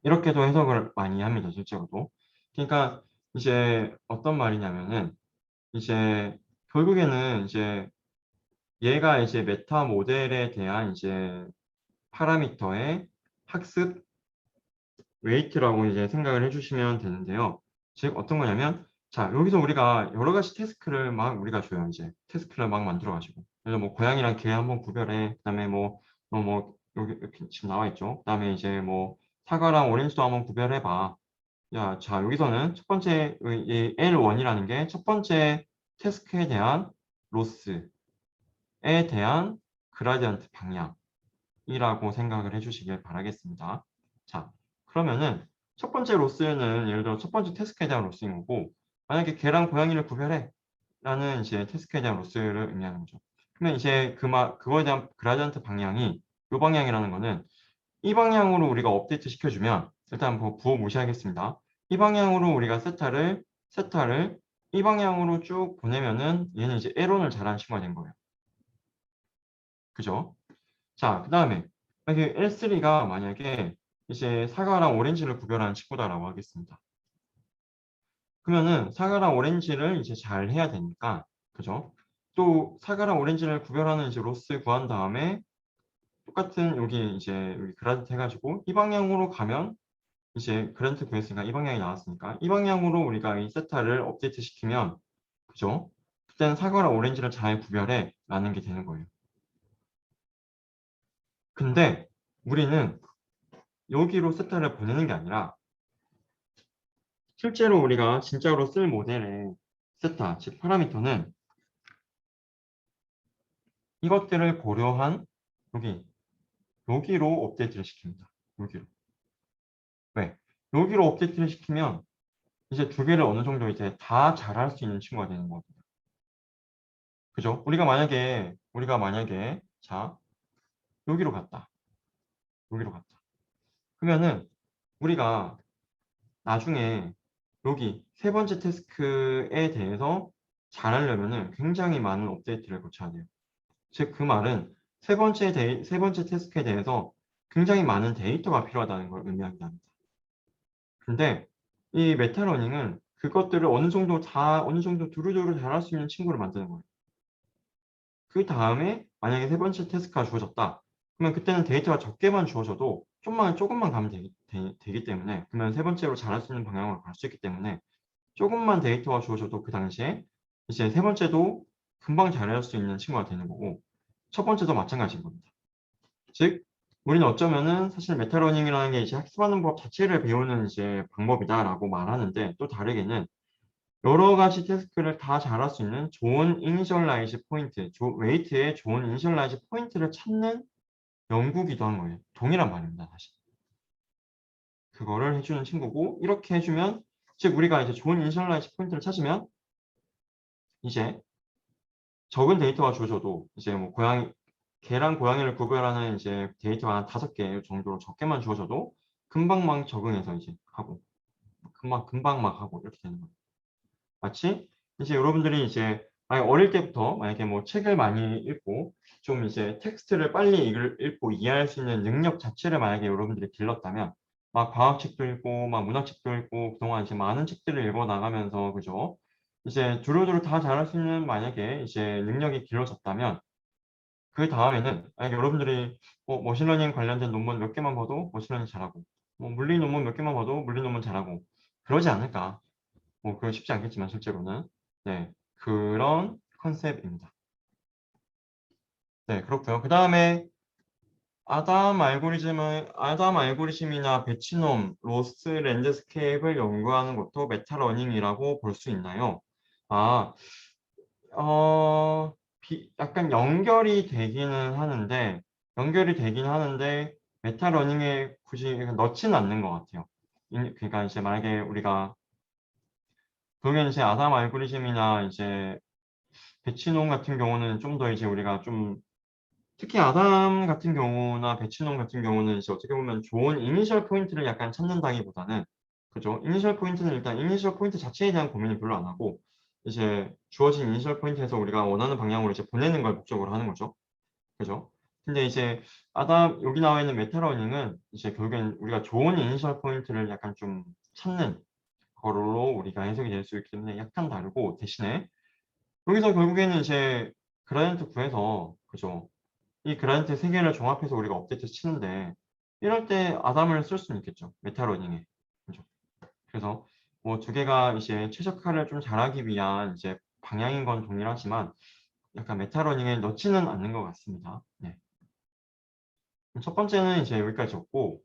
이렇게도 해석을 많이 합니다, 실제로도. 그러니까 이제 어떤 말이냐면은 이제 결국에는 이제 얘가 이제 메타 모델에 대한 이제 파라미터의 학습 웨이트라고 이제 생각을 해주시면 되는데요. 즉 어떤 거냐면, 자 여기서 우리가 여러 가지 태스크를 막 우리가 줘요. 이제 태스크를 막 만들어 가지고, 그래서 뭐 고양이랑 개 한번 구별해. 그다음에 뭐 여기 이렇게 지금 나와 있죠. 그다음에 이제 뭐 사과랑 오렌지도 한번 구별해 봐. 야, 자 여기서는 첫 번째 이 L1이라는 게 첫 번째 태스크에 대한 로스에 대한 그라디언트 방향이라고 생각을 해주시길 바라겠습니다. 자, 그러면은 첫 번째 로스는 예를 들어 첫 번째 태스크에 대한 로스인 거고, 만약에 개랑 고양이를 구별해 라는 이제 태스크에 대한 로스를 의미하는 거죠. 그러면 이제 그거에 대한 그라디언트 방향이 이 방향이라는 거는 이 방향으로 우리가 업데이트 시켜주면, 일단 뭐 부호 무시하겠습니다. 이 방향으로 우리가 세타를 이 방향으로 쭉 보내면은 얘는 이제 에론을 잘하는 친구가 된 거예요. 그죠? 자, 그 다음에 만약에 L3가 만약에 이제 사과랑 오렌지를 구별하는 친구다라고 하겠습니다. 그러면은 사과랑 오렌지를 이제 잘 해야 되니까, 그죠? 또 사과랑 오렌지를 구별하는 이제 로스 구한 다음에 똑같은 여기 이제 여기 그라디트 해가지고 이 방향으로 가면 이제 그랜트 구했으니까 이 방향이 나왔으니까 이 방향으로 우리가 이 세타를 업데이트 시키면, 그죠? 그때는 사과랑 오렌지를 잘 구별해 라는 게 되는 거예요. 근데 우리는 여기로 세타를 보내는 게 아니라 실제로 우리가 진짜로 쓸 모델의 세타, 즉 파라미터는 이것들을 고려한 여기로 업데이트를 시킵니다. 여기로. 왜? 여기로 업데이트를 시키면 이제 두 개를 어느 정도 이제 다 잘할 수 있는 친구가 되는 거거든요. 그죠? 우리가 만약에 자 여기로 갔다. 여기로 갔다. 그러면은 우리가 나중에 여기 세 번째 태스크에 대해서 잘하려면은 굉장히 많은 업데이트를 거쳐야 돼요. 즉 그 말은 세 번째 태스크에 대해서 굉장히 많은 데이터가 필요하다는 걸 의미하게 합니다. 근데 이 메타러닝은 그것들을 어느 정도 두루두루 잘할 수 있는 친구를 만드는 거예요. 그 다음에 만약에 세 번째 태스크가 주어졌다. 그러면 그때는 데이터가 적게만 주어져도 조금만 가면 되기 때문에, 그러면 세 번째로 잘할 수 있는 방향으로 갈 수 있기 때문에 조금만 데이터가 주어져도 그 당시에 이제 세 번째도 금방 잘할 수 있는 친구가 되는 거고, 첫 번째도 마찬가지인 겁니다. 즉, 우리는 어쩌면은 사실 메타러닝이라는 게 이제 학습하는 법 자체를 배우는 이제 방법이다라고 말하는데, 또 다르게는 여러 가지 태스크를 다 잘할 수 있는 좋은 이니셜라이즈 포인트, 웨이트의 좋은 이니셜라이즈 포인트를 찾는 연구기도 한 거예요. 동일한 말입니다, 사실. 그거를 해주는 친구고, 이렇게 해주면, 즉 우리가 이제 좋은 이니셜라이즈 포인트를 찾으면 이제 적은 데이터가 주어져도 이제 뭐 개랑 고양이를 구별하는 이제 데이터가 한 5개 정도로 적게만 주어져도 금방 막 적응해서 이제 하고, 금방 막 하고 이렇게 되는 거예요. 마치 이제 여러분들이 이제 어릴 때부터 만약에 뭐 책을 많이 읽고 좀 이제 텍스트를 빨리 읽고 이해할 수 있는 능력 자체를 만약에 여러분들이 길렀다면, 막 과학책도 읽고 막 문학책도 읽고 그동안 이제 많은 책들을 읽어 나가면서, 그죠? 이제 두루두루 다 잘할 수 있는 만약에 이제 능력이 길러졌다면, 그 다음에는 만약에 여러분들이 머신러닝 관련된 논문 몇 개만 봐도 머신러닝 잘하고, 뭐 물리 논문 몇 개만 봐도 물리 논문 잘하고 그러지 않을까. 뭐 그건 쉽지 않겠지만 실제로는, 네, 그런 컨셉입니다. 네, 그렇고요. 그 다음에 아담 알고리즘이나 배치놈, 로스 랜드스케이프를 연구하는 것도 메타러닝이라고 볼 수 있나요? 아, 약간 연결이 되긴 하는데 메타러닝에 굳이 넣지는 않는 것 같아요. 그러니까 이제 만약에 우리가 그러면 이제 아담 알고리즘이나 이제 배치놈 같은 경우는 좀 더 이제 우리가 좀, 특히 아담 같은 경우나 배치놈 같은 경우는 이제 어떻게 보면 좋은 이니셜 포인트를 약간 찾는다기보다는, 그죠? 이니셜 포인트는 일단 이니셜 포인트 자체에 대한 고민을 별로 안 하고 이제 주어진 이니셜 포인트에서 우리가 원하는 방향으로 이제 보내는 걸 목적으로 하는 거죠. 그죠? 근데 이제 여기 나와 있는 메타러닝은 이제 결국엔 우리가 좋은 이니셜 포인트를 약간 좀 찾는 거로 우리가 해석이 될 수 있기 때문에 약간 다르고, 대신에 여기서 결국에는 이제 그라디언트 구해서 그죠? 이 그라디언트 세 개를 종합해서 우리가 업데이트 치는데 이럴 때 아담을 쓸 수는 있겠죠. 메타러닝에. 그죠? 그래서 뭐 두 개가 이제 최적화를 좀 잘하기 위한 이제 방향인 건 동일하지만 약간 메타러닝에 넣지는 않는 것 같습니다. 네. 첫 번째는 이제 여기까지였고,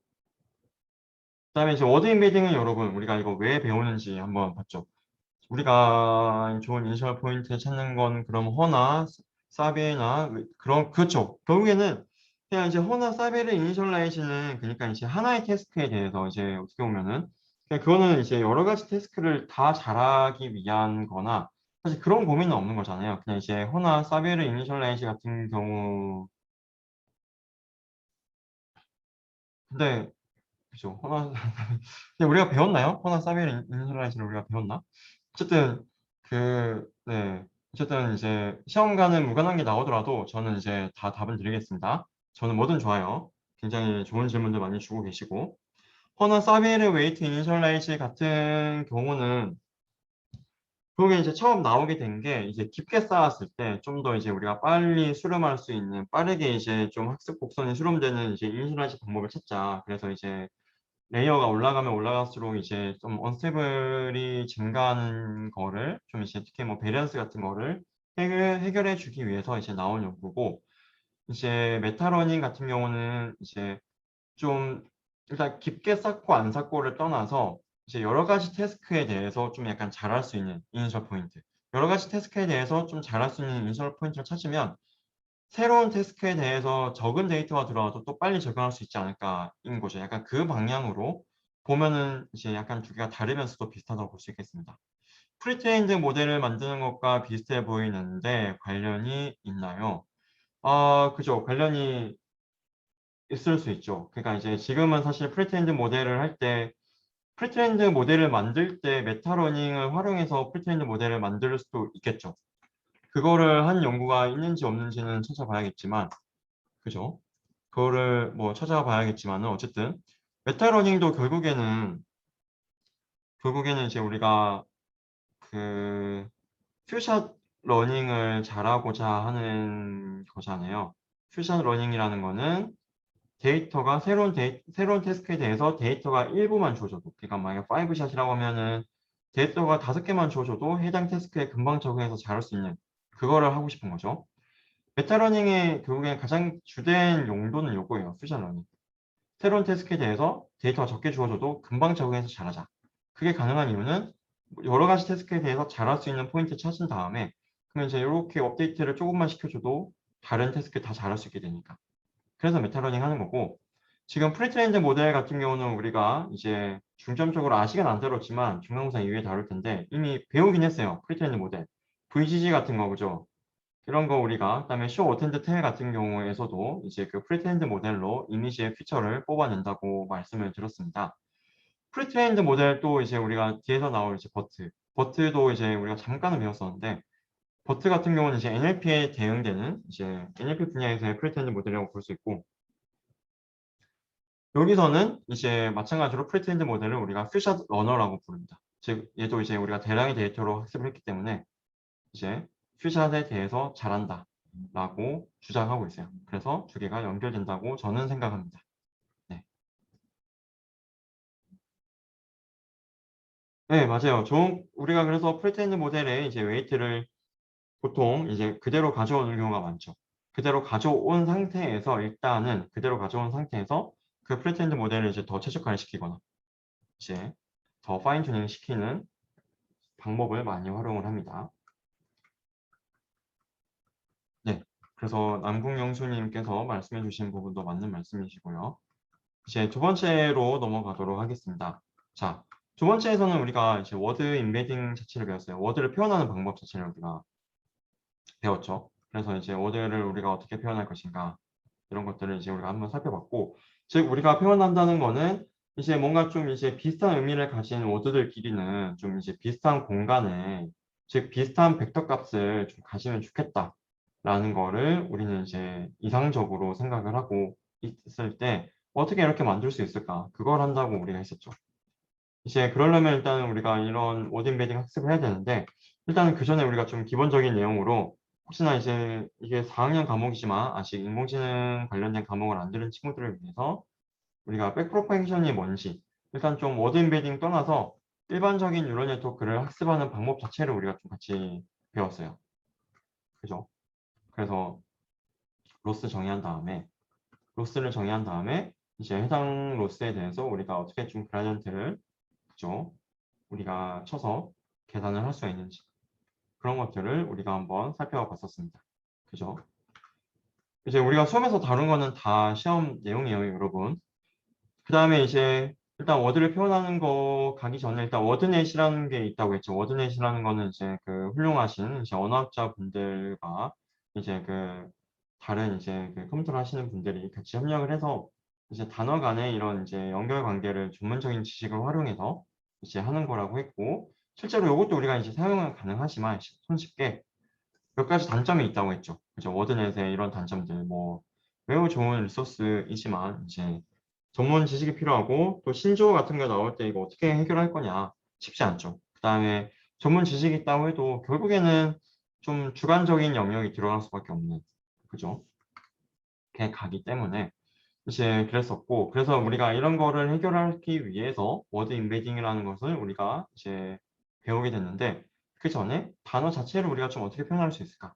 그다음에 이제 워드 임베딩은 여러분 우리가 이거 왜 배우는지 한번 봤죠. 우리가 좋은 이니셜 포인트 찾는 건 그럼 허나 사베나 그런 그렇죠. 결국에는 그냥 이제 허나 사베를 이니셜라이즈는 그러니까 이제 하나의 태스크에 대해서 이제 어떻게 보면은 그냥 그거는 이제 여러 가지 태스크를 다 잘하기 위한 거나 사실 그런 고민은 없는 거잖아요. 그냥 이제 허나 사베르 이니셜라이즈 같은 경우 근데 그죠. 허나 근데 우리가 배웠나요? 허나 사베르 이니셜라이즈를 우리가 배웠나? 어쨌든 네. 어쨌든 이제 시험과는 무관한 게 나오더라도 저는 이제 다 답을 드리겠습니다. 저는 뭐든 좋아요. 굉장히 좋은 질문들 많이 주고 계시고. 허나 사비에르 웨이트 이니셜라이즈 같은 경우는 그게 이제 처음 나오게 된 게 이제 깊게 쌓았을 때 좀 더 이제 우리가 빨리 수렴할 수 있는 빠르게 이제 좀 학습 곡선이 수렴되는 이제 이니셜라이즈 방법을 찾자. 그래서 이제 레이어가 올라가면 올라갈수록 이제 좀 언스테이블이 증가하는 거를 좀 이제 특히 뭐 베리언스 같은 거를 해결해 주기 위해서 이제 나온 연구고 이제 메타러닝 같은 경우는 이제 좀 일단 깊게 쌓고 안 쌓고를 떠나서 이제 여러 가지 태스크에 대해서 좀 약간 잘할 수 있는 이니셜 포인트 여러 가지 태스크에 대해서 좀 잘할 수 있는 이니셜 포인트를 찾으면 새로운 태스크에 대해서 적은 데이터가 들어와도 또 빨리 적용할 수 있지 않을까인 거죠. 약간 그 방향으로 보면은 이제 약간 두 개가 다르면서도 비슷하다고 볼 수 있겠습니다. 프리트레인드 모델을 만드는 것과 비슷해 보이는데 관련이 있나요? 그죠. 관련이 있을 수 있죠. 그러니까 이제 지금은 사실 프리트레인드 모델을 할 때 프리트레인드 모델을 만들 때 메타러닝을 활용해서 프리트레인드 모델을 만들 수도 있겠죠. 그거를 한 연구가 있는지 없는지는 찾아봐야겠지만 그죠? 그거를 뭐 찾아봐야겠지만은 어쨌든 메타러닝도 결국에는 이제 우리가 그 퓨샷 러닝을 잘하고자 하는 거잖아요. 퓨샷 러닝이라는 거는 데이터가 새로운 태스크에 대해서 데이터가 일부만 줘줘도 그러니까 만약에 5샷이라고 하면은 데이터가 5개만 줘줘도 해당 태스크에 금방 적응해서 잘할 수 있는 그거를 하고 싶은 거죠. 메타러닝의 결국엔 가장 주된 용도는 요거예요. 퓨전 러닝. 새로운 태스크에 대해서 데이터가 적게 주어져도 금방 적응해서 잘하자. 그게 가능한 이유는 여러 가지 태스크에 대해서 잘할 수 있는 포인트 찾은 다음에 그러면 이제 이렇게 업데이트를 조금만 시켜줘도 다른 태스크 다 잘할 수 있게 되니까. 그래서 메타러닝 하는 거고 지금 프리트레인드 모델 같은 경우는 우리가 이제 중점적으로 아시긴 안 다뤘지만 중간고사 이후에 다룰 텐데 이미 배우긴 했어요. 프리트레인드 모델. VGG 같은 거 그죠? 이런 거 우리가 그다음에 쇼 어텐드 텔 같은 경우에서도 이제 그 프리트레인드 모델로 이미지의 피처를 뽑아낸다고 말씀을 드렸습니다. 프리트레인드 모델 또 이제 우리가 뒤에서 나올 이제 버트도 이제 우리가 잠깐은 배웠었는데 버트 같은 경우는 이제 NLP에 대응되는 이제 NLP 분야에서의 프리트레인드 모델이라고 볼 수 있고 여기서는 이제 마찬가지로 프리트레인드 모델을 우리가 퓨샷 러너라고 부릅니다. 즉 얘도 이제 우리가 대량의 데이터로 학습을 했기 때문에 이제 퓨샷에 대해서 잘한다 라고 주장하고 있어요. 그래서 두 개가 연결된다고 저는 생각합니다. 네, 네 맞아요. 우리가 그래서 프리트레인드 모델에 이제 웨이트를 보통 이제 그대로 가져오는 경우가 많죠. 그대로 가져온 상태에서 일단은 그대로 가져온 상태에서 그 프리트레인드 모델을 이제 더 최적화를 시키거나 이제 더 파인 튜닝 시키는 방법을 많이 활용을 합니다. 네. 그래서 남궁영수님께서 말씀해 주신 부분도 맞는 말씀이시고요. 이제 두 번째로 넘어가도록 하겠습니다. 자, 두 번째에서는 우리가 이제 워드 임베딩 자체를 배웠어요. 워드를 표현하는 방법 자체를 우리가 배웠죠. 그래서 이제 워드를 우리가 어떻게 표현할 것인가 이런 것들을 이제 우리가 한번 살펴봤고, 즉 우리가 표현한다는 거는 이제 뭔가 좀 이제 비슷한 의미를 가진 워드들끼리는 좀 이제 비슷한 공간에 즉 비슷한 벡터 값을 좀 가지면 좋겠다라는 거를 우리는 이제 이상적으로 생각을 하고 있을 때 어떻게 이렇게 만들 수 있을까? 그걸 한다고 우리가 했었죠. 이제 그러려면 일단은 우리가 이런 워드 임베딩 학습을 해야 되는데 일단은 그 전에 우리가 좀 기본적인 내용으로 혹시나 이제 이게 4학년 과목이지만 아직 인공지능 관련된 과목을 안 들은 친구들을 위해서 우리가 백프로파게이션이 뭔지 일단 좀 워드 임베딩 떠나서 일반적인 뉴럴 네트워크를 학습하는 방법 자체를 우리가 좀 같이 배웠어요. 그죠? 그래서 로스를 정의한 다음에 이제 해당 로스에 대해서 우리가 어떻게 좀 그라디언트를 그죠? 우리가 쳐서 계산을 할 수가 있는지 그런 것들을 우리가 한번 살펴봤었습니다. 그죠? 이제 우리가 수업에서 다룬 거는 다 시험 내용이에요, 여러분. 그 다음에 이제 일단 워드를 표현하는 거 가기 전에 일단 워드넷이라는 게 있다고 했죠. 워드넷이라는 거는 이제 그 훌륭하신 이제 언어학자 분들과 이제 그 다른 이제 그 컴퓨터를 하시는 분들이 같이 협력을 해서 이제 단어 간의 이런 이제 연결 관계를 전문적인 지식을 활용해서 이제 하는 거라고 했고 실제로 이것도 우리가 이제 사용은 가능하지만 손쉽게 몇 가지 단점이 있다고 했죠. 그죠? 워드넷의 이런 단점들, 뭐, 매우 좋은 리소스이지만, 이제, 전문 지식이 필요하고, 또 신조어 같은 거 나올 때 이거 어떻게 해결할 거냐, 쉽지 않죠. 그 다음에 전문 지식이 있다고 해도, 결국에는 좀 주관적인 영역이 들어갈 수밖에 없는, 그죠? 게 가기 때문에, 이제 그랬었고, 그래서 우리가 이런 거를 해결하기 위해서, 워드 임베딩이라는 것을 우리가 이제 배우게 됐는데, 그 전에 단어 자체를 우리가 좀 어떻게 표현할 수 있을까?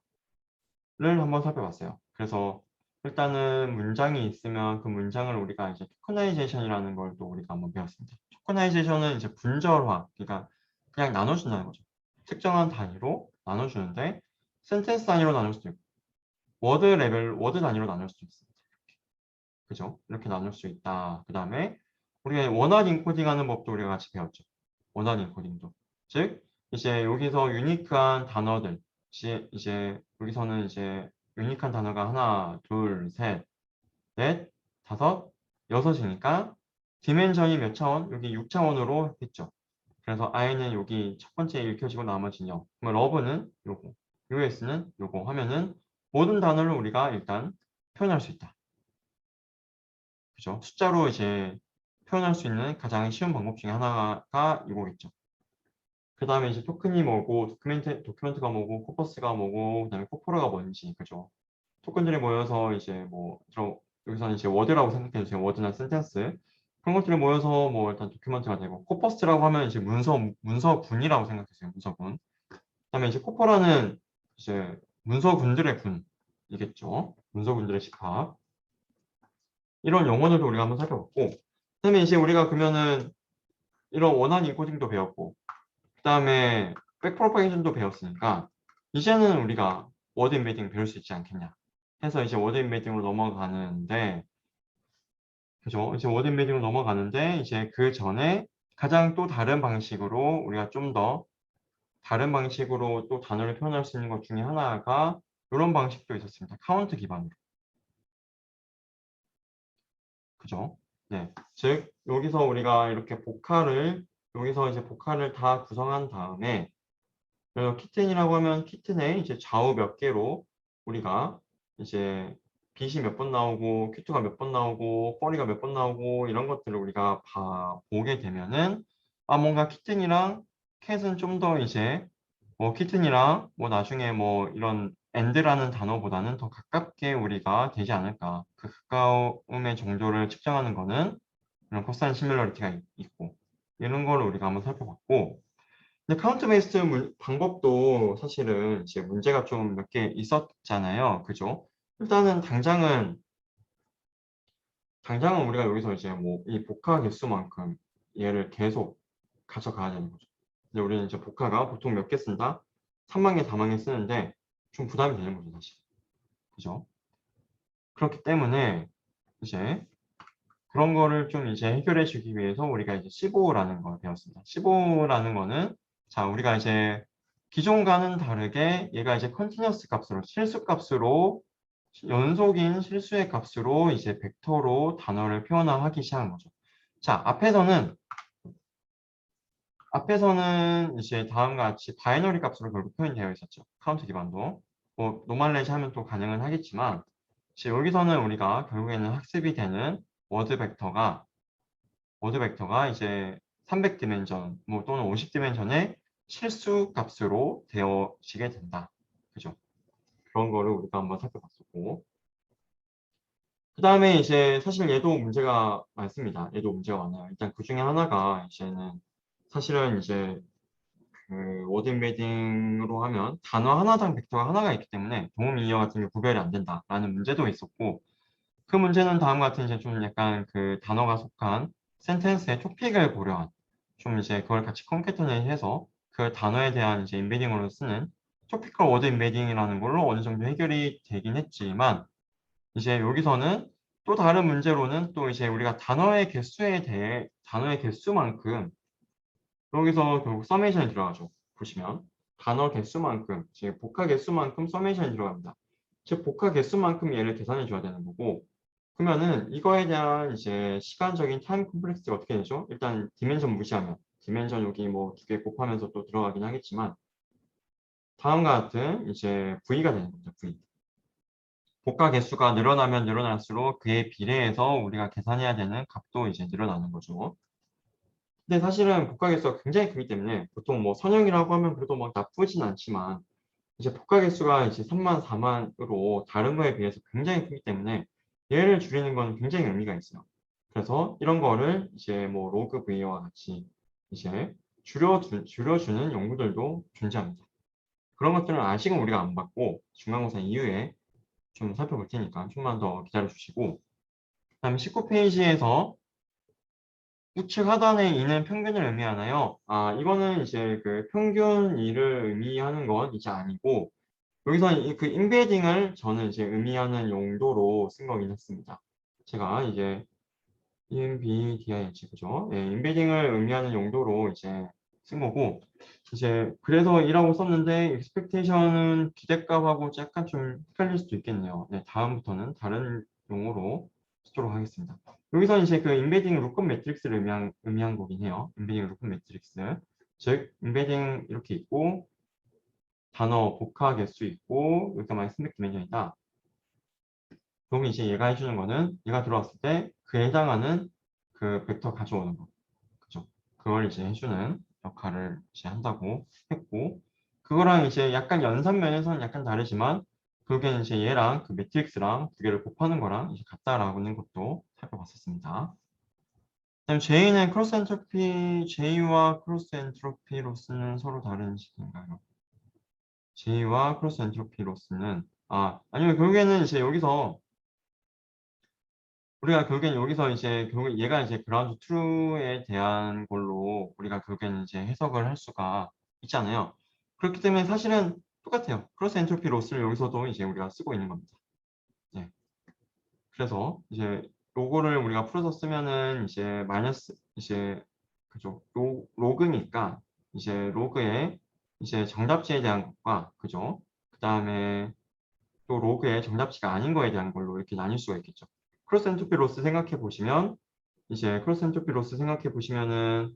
를 한번 살펴봤어요. 그래서 일단은 문장이 있으면 그 문장을 우리가 이제 토커나이제이션이라는 걸 또 우리가 한번 배웠습니다. 토커나이제이션은 이제 분절화, 그러니까 그냥 나눠준다는 거죠. 특정한 단위로 나눠주는데 센텐스 단위로 나눌 수도 있고 워드 레벨, 워드 단위로 나눌 수도 있습니다. 그죠? 이렇게 나눌 수 있다. 그 다음에 우리가 원활 인코딩하는 법도 우리가 같이 배웠죠. 원활 인코딩도. 즉 이제 여기서 유니크한 단어들, 이제 여기서는 이제 유니크한 단어가 하나, 둘, 셋, 넷, 다섯, 여섯이니까 디멘전이 몇 차원? 여기 6차원으로 했죠. 그래서 I는 여기 첫 번째 읽혀지고 나머지는 0. 그러면 러브는 요거, US는 요거 하면은 모든 단어를 우리가 일단 표현할 수 있다. 그죠? 숫자로 이제 표현할 수 있는 가장 쉬운 방법 중에 하나가 이거겠죠. 그 다음에 이제 토큰이 뭐고, 도큐멘트가 뭐고, 코퍼스가 뭐고, 그 다음에 코포라가 뭔지, 그죠? 토큰들이 모여서 이제 뭐, 여기서는 이제 워드라고 생각해 주세요. 워드나 센텐스. 그런 것들이 모여서 뭐 일단 도큐멘트가 되고, 코퍼스라고 하면 이제 문서군이라고 생각하세요. 문서군. 그 다음에 이제 코포라는 이제 문서군들의 군이겠죠. 문서군들의 집합. 이런 용어들도 우리가 한번 살펴봤고, 그다음에 이제 우리가 그러면은 이런 원한 인코딩도 배웠고, 그다음에 백프로파게이션도 배웠으니까 이제는 우리가 워드 임베딩 배울 수 있지 않겠냐 해서 이제 워드 임베딩으로 넘어가는데, 그죠? 이제 워드 임베딩으로 넘어가는데 이제 그 전에 가장 또 다른 방식으로 우리가 좀 더 다른 방식으로 또 단어를 표현할 수 있는 것 중에 하나가 이런 방식도 있었습니다. 카운트 기반으로. 그죠? 네. 즉, 여기서 우리가 이렇게 여기서 이제 복화를 다 구성한 다음에, 키튼이라고 하면 키튼에 이제 좌우 몇 개로 우리가 이제 빛이 몇 번 나오고, 큐트가 몇 번 나오고, 펄이가 몇 번 나오고, 이런 것들을 우리가 보게 되면은, 아, 뭔가 키튼이랑 캣은 좀 더 이제, 뭐, 키튼이랑 뭐, 나중에 뭐, 이런 엔드라는 단어보다는 더 가깝게 우리가 되지 않을까. 그 가까움의 정도를 측정하는 거는 이런 코사인 시뮬러리티가 있고, 이런 거를 우리가 한번 살펴봤고, 근데 카운트 베이스드 방법도 사실은 이제 문제가 좀 몇 개 있었잖아요. 그죠? 일단은 당장은 우리가 여기서 이제 뭐 이 복화 개수만큼 얘를 계속 가져가야 되는 거죠. 근데 우리는 이제 복화가 보통 몇 개 쓴다? 3만 개, 4만 개 쓰는데 좀 부담이 되는 거죠, 사실. 그죠? 그렇기 때문에 이제 그런 거를 좀 이제 해결해 주기 위해서 우리가 이제 15라는 걸 배웠습니다. 15라는 거는 자, 우리가 이제 기존과는 다르게 얘가 이제 컨티뉴어스 값으로 실수 값으로 연속인 실수의 값으로 이제 벡터로 단어를 표현하기 시작한 거죠. 자, 앞에서는 이제 다음과 같이 바이너리 값으로 결국 표현되어 있었죠. 카운트 기반도. 뭐 노멀레이지 하면 또 가능은 하겠지만 이제 여기서는 우리가 결국에는 학습이 되는 워드 벡터가 이제 300디멘전 뭐 또는 50디멘전의 실수 값으로 되어지게 된다. 그죠? 그런 거를 우리가 한번 살펴봤었고, 그 다음에 이제 사실 얘도 문제가 많습니다. 얘도 문제가 많아요. 일단 그 중에 하나가 이제는 사실은 이제 그 워드 임베딩으로 하면 단어 하나당 벡터가 하나가 있기 때문에 동음 이어 같은 게 구별이 안 된다라는 문제도 있었고, 그 문제는 다음과 같은 이제 좀 약간 그 단어가 속한 센텐스의 토픽을 고려한 좀 이제 그걸 같이 컨캐터네이해서 그 단어에 대한 이제 임베딩으로 쓰는 토피컬 워드 임베딩이라는 걸로 어느 정도 해결이 되긴 했지만, 이제 여기서는 또 다른 문제로는 또 이제 우리가 단어의 개수에 대해 단어의 개수만큼 여기서 결국 서메이션이 들어가죠. 보시면 단어 개수만큼, 즉 복화 개수만큼 서메이션이 들어갑니다. 즉 복화 개수만큼 얘를 계산해 줘야 되는 거고, 그러면은 이거에 대한 이제 시간적인 타임 콤플렉스가 어떻게 되죠? 일단 디멘전 무시하면 디멘전 여기 뭐 두 개 곱하면서 또 들어가긴 하겠지만 다음과 같은 이제 V가 되는 겁니다. V. 복화 개수가 늘어나면 늘어날수록 그에 비례해서 우리가 계산해야 되는 값도 이제 늘어나는 거죠. 근데 사실은 복화 개수가 굉장히 크기 때문에 보통 뭐 선형이라고 하면 그래도 막 나쁘진 않지만 이제 복화 개수가 이제 3만, 4만으로 다른 거에 비해서 굉장히 크기 때문에 얘를 줄이는 건 굉장히 의미가 있어요. 그래서 이런 거를 이제 뭐 로그 V와 같이 이제 줄여주는 연구들도 존재합니다. 그런 것들은 아직은 우리가 안 봤고 중간고사 이후에 좀 살펴볼 테니까 좀만 더 기다려 주시고, 그다음에 19페이지에서 우측 하단에 있는 평균을 의미하나요? 아, 이거는 이제 그 평균 일을 의미하는 건 이제 아니고, 여기서 그 임베딩을 저는 이제 의미하는 용도로 쓴 거긴 했습니다. 제가 이제 EMBDIH, 그죠? 예, 임베딩을 의미하는 용도로 이제 쓴 거고, 이제 그래서 이라고 썼는데 expectation은 기대값하고 약간 좀 헷갈릴 수도 있겠네요. 네, 다음부터는 다른 용어로 쓰도록 하겠습니다. 여기서 이제 그 임베딩 루컷 매트릭스를 의미한 거긴 해요. 임베딩 루컷 매트릭스. 즉, 임베딩 이렇게 있고, 단어 복화 개수 있고, 이렇게 많이 스낵 디멘전이다. 그럼 이제 얘가 해주는 거는 얘가 들어왔을 때 그에 해당하는 그 벡터 가져오는 거. 그죠? 그걸 이제 해주는 역할을 이제 한다고 했고, 그거랑 이제 약간 연산면에서는 약간 다르지만, 결국에는 이제 얘랑 그 매트릭스랑 두 개를 곱하는 거랑 이제 같다라고 하는 것도 살펴봤었습니다. 그다음 J는 크로스 엔트로피, J와 크로스 엔트로피로 쓰는 서로 다른 식인가요? J와 크로스 엔트로피로 쓰는, 아니면 결국에는 이제 여기서 우리가 결국엔 여기서 이제 결국 얘가 이제 그라운드 트루에 대한 걸로 우리가 결국에는 이제 해석을 할 수가 있잖아요. 그렇기 때문에 사실은 똑같아요. 크로스 엔트로피 로스를 여기서도 이제 우리가 쓰고 있는 겁니다. 네. 그래서 이제 요거를 우리가 풀어서 쓰면은 이제 마이너스 이제 그죠? 로그니까 이제 로그의 이제 정답지에 대한 것과 그죠? 그 다음에 또 로그의 정답지가 아닌 거에 대한 걸로 이렇게 나뉠 수가 있겠죠. 크로스 엔트로피 로스 생각해 보시면 이제 크로스 엔트로피 로스 생각해 보시면은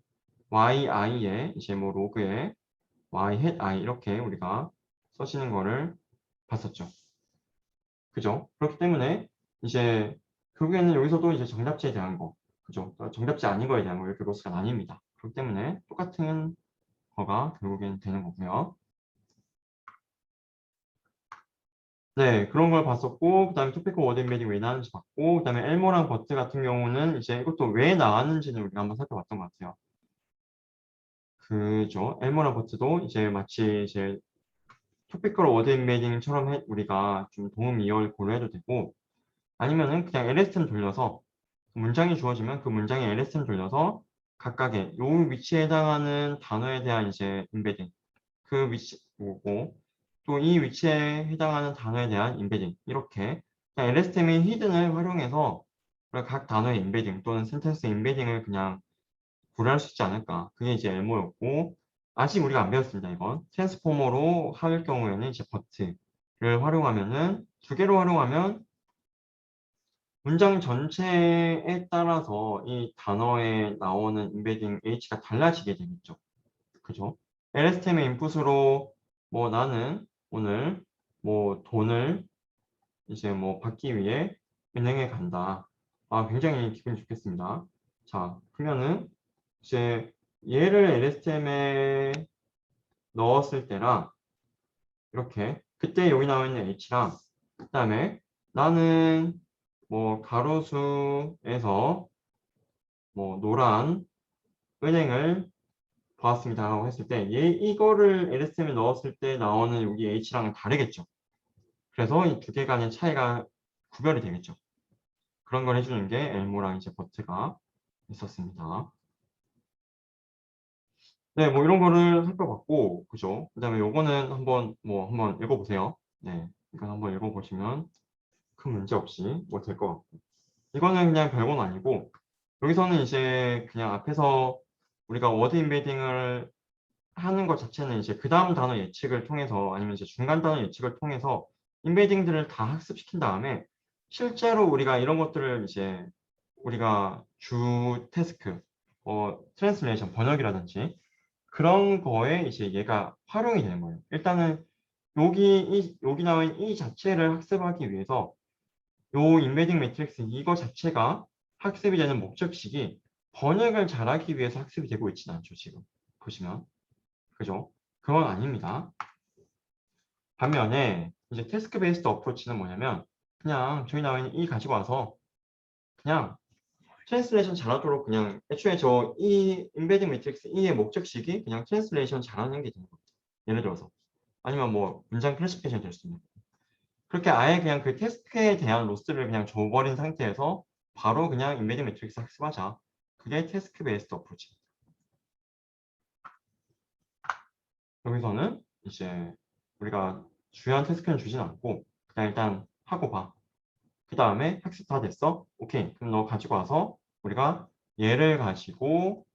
yi에 이제 뭐 로그에 y hat i 이렇게 우리가 써지는 거를 봤었죠. 그죠? 그렇기 때문에 이제 결국에는 여기서도 이제 정답지에 대한 거, 그죠? 정답지 아닌 거에 대한 거 이렇게 로스가 나뉩니다. 그렇기 때문에 똑같은 거가 결국엔 되는 거고요. 네, 그런 걸 봤었고, 그 다음에 토피컬 워드 임베딩 왜 나왔는지 봤고, 그 다음에 엘모랑 버트 같은 경우는 이제 이것도 왜 나왔는지는 우리가 한번 살펴봤던 것 같아요. 그죠? 엘모랑 버트도 이제 마치 이제 토피컬 워드 임베딩처럼 우리가 좀 도움 이어를 고려해도 되고, 아니면은 그냥 LSTM 돌려서 문장이 주어지면 그 문장에 LSTM 돌려서 각각의 요 위치에 해당하는 단어에 대한 이제 임베딩, 그 위치고 또 이 위치에 해당하는 단어에 대한 임베딩 이렇게 LSTM의 히든을 활용해서 우리가 각 단어의 임베딩 또는 센텐스 임베딩을 그냥 구별할 수 있지 않을까. 그게 이제 엘모였고, 아직 우리가 안 배웠습니다. 이건 트랜스포머로 할 경우에는 이제 버트를 활용하면은 두 개로 활용하면 문장 전체에 따라서 이 단어에 나오는 임베딩 H가 달라지게 되겠죠. 그죠? LSTM의 인풋으로 뭐 나는 오늘 뭐 돈을 이제 뭐 받기 위해 은행에 간다. 굉장히 기분이 좋겠습니다. 자, 그러면은 이제 얘를 LSTM에 넣었을 때랑 이렇게 그때 여기 나와 있는 h랑 그다음에 나는 뭐 가로수에서 뭐 노란 은행을 보았습니다 라고 했을 때 이거를 LSTM에 넣었을 때 나오는 여기 h랑은 다르겠죠. 그래서 이 두 개 간의 차이가 구별이 되겠죠. 그런 걸 해주는 게 엘모랑 이제 버트가 있었습니다. 네, 뭐 이런 거를 살펴봤고, 그죠? 그다음에 요거는 한번 읽어보세요. 네, 이거 한번 읽어보시면 큰 문제 없이 뭐 될 것 같고. 이거는 그냥 별건 아니고, 여기서는 이제 그냥 앞에서 우리가 워드 인베딩을 하는 것 자체는 이제 그 다음 단어 예측을 통해서 아니면 이제 중간 단어 예측을 통해서 인베딩들을 다 학습시킨 다음에 실제로 우리가 이런 것들을 이제 우리가 주 태스크, 트랜스레이션 번역이라든지 그런 거에 이제 얘가 활용이 되는 거예요. 일단은 여기 나와 있는 이 자체를 학습하기 위해서 요 인베딩 매트릭스 이거 자체가 학습이 되는 목적식이 번역을 잘하기 위해서 학습이 되고 있지는 않죠, 지금. 보시면. 그죠? 그건 아닙니다. 반면에 이제 태스크 베이스드 어프로치는 뭐냐면 그냥 저기 나와 있는 이 가지고 와서 그냥 트랜스레이션 잘하도록 그냥 애초에 저 이 인베딩 매트릭스 E의 목적식이 그냥 트랜스레이션 잘하는 게 되는 겁니다. 예를 들어서 아니면 뭐 문장 클래시피케이션 될 수 있는 그렇게 아예 그냥 그 태스크에 대한 로스를 그냥 줘버린 상태에서 바로 그냥 인베딩 매트릭스 학습하자. 그게 태스크 베이스드 어프로치. 여기서는 이제 우리가 중요한 태스크는 주진 않고 그냥 일단 하고 봐. 그 다음에 학습 다 됐어? 오케이. 그럼 너 가지고 와서 우리가 얘를 가지고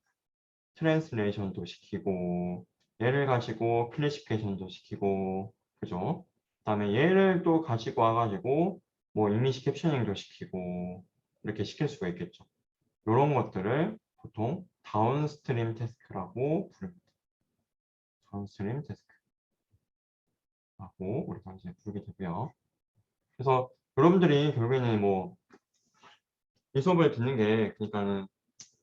트랜스레이션도 시키고 얘를 가지고 클래시피케이션도 시키고 그죠? 그 다음에 얘를 또 가지고 와가지고 뭐 이미지 캡셔닝도 시키고 이렇게 시킬 수가 있겠죠. 이런 것들을 보통 다운스트림 태스크라고 부릅니다. 다운스트림 태스크라고 우리가 이제 부르게 되고요. 그래서 여러분들이 결국에는 뭐 이 수업을 듣는 게 그러니까는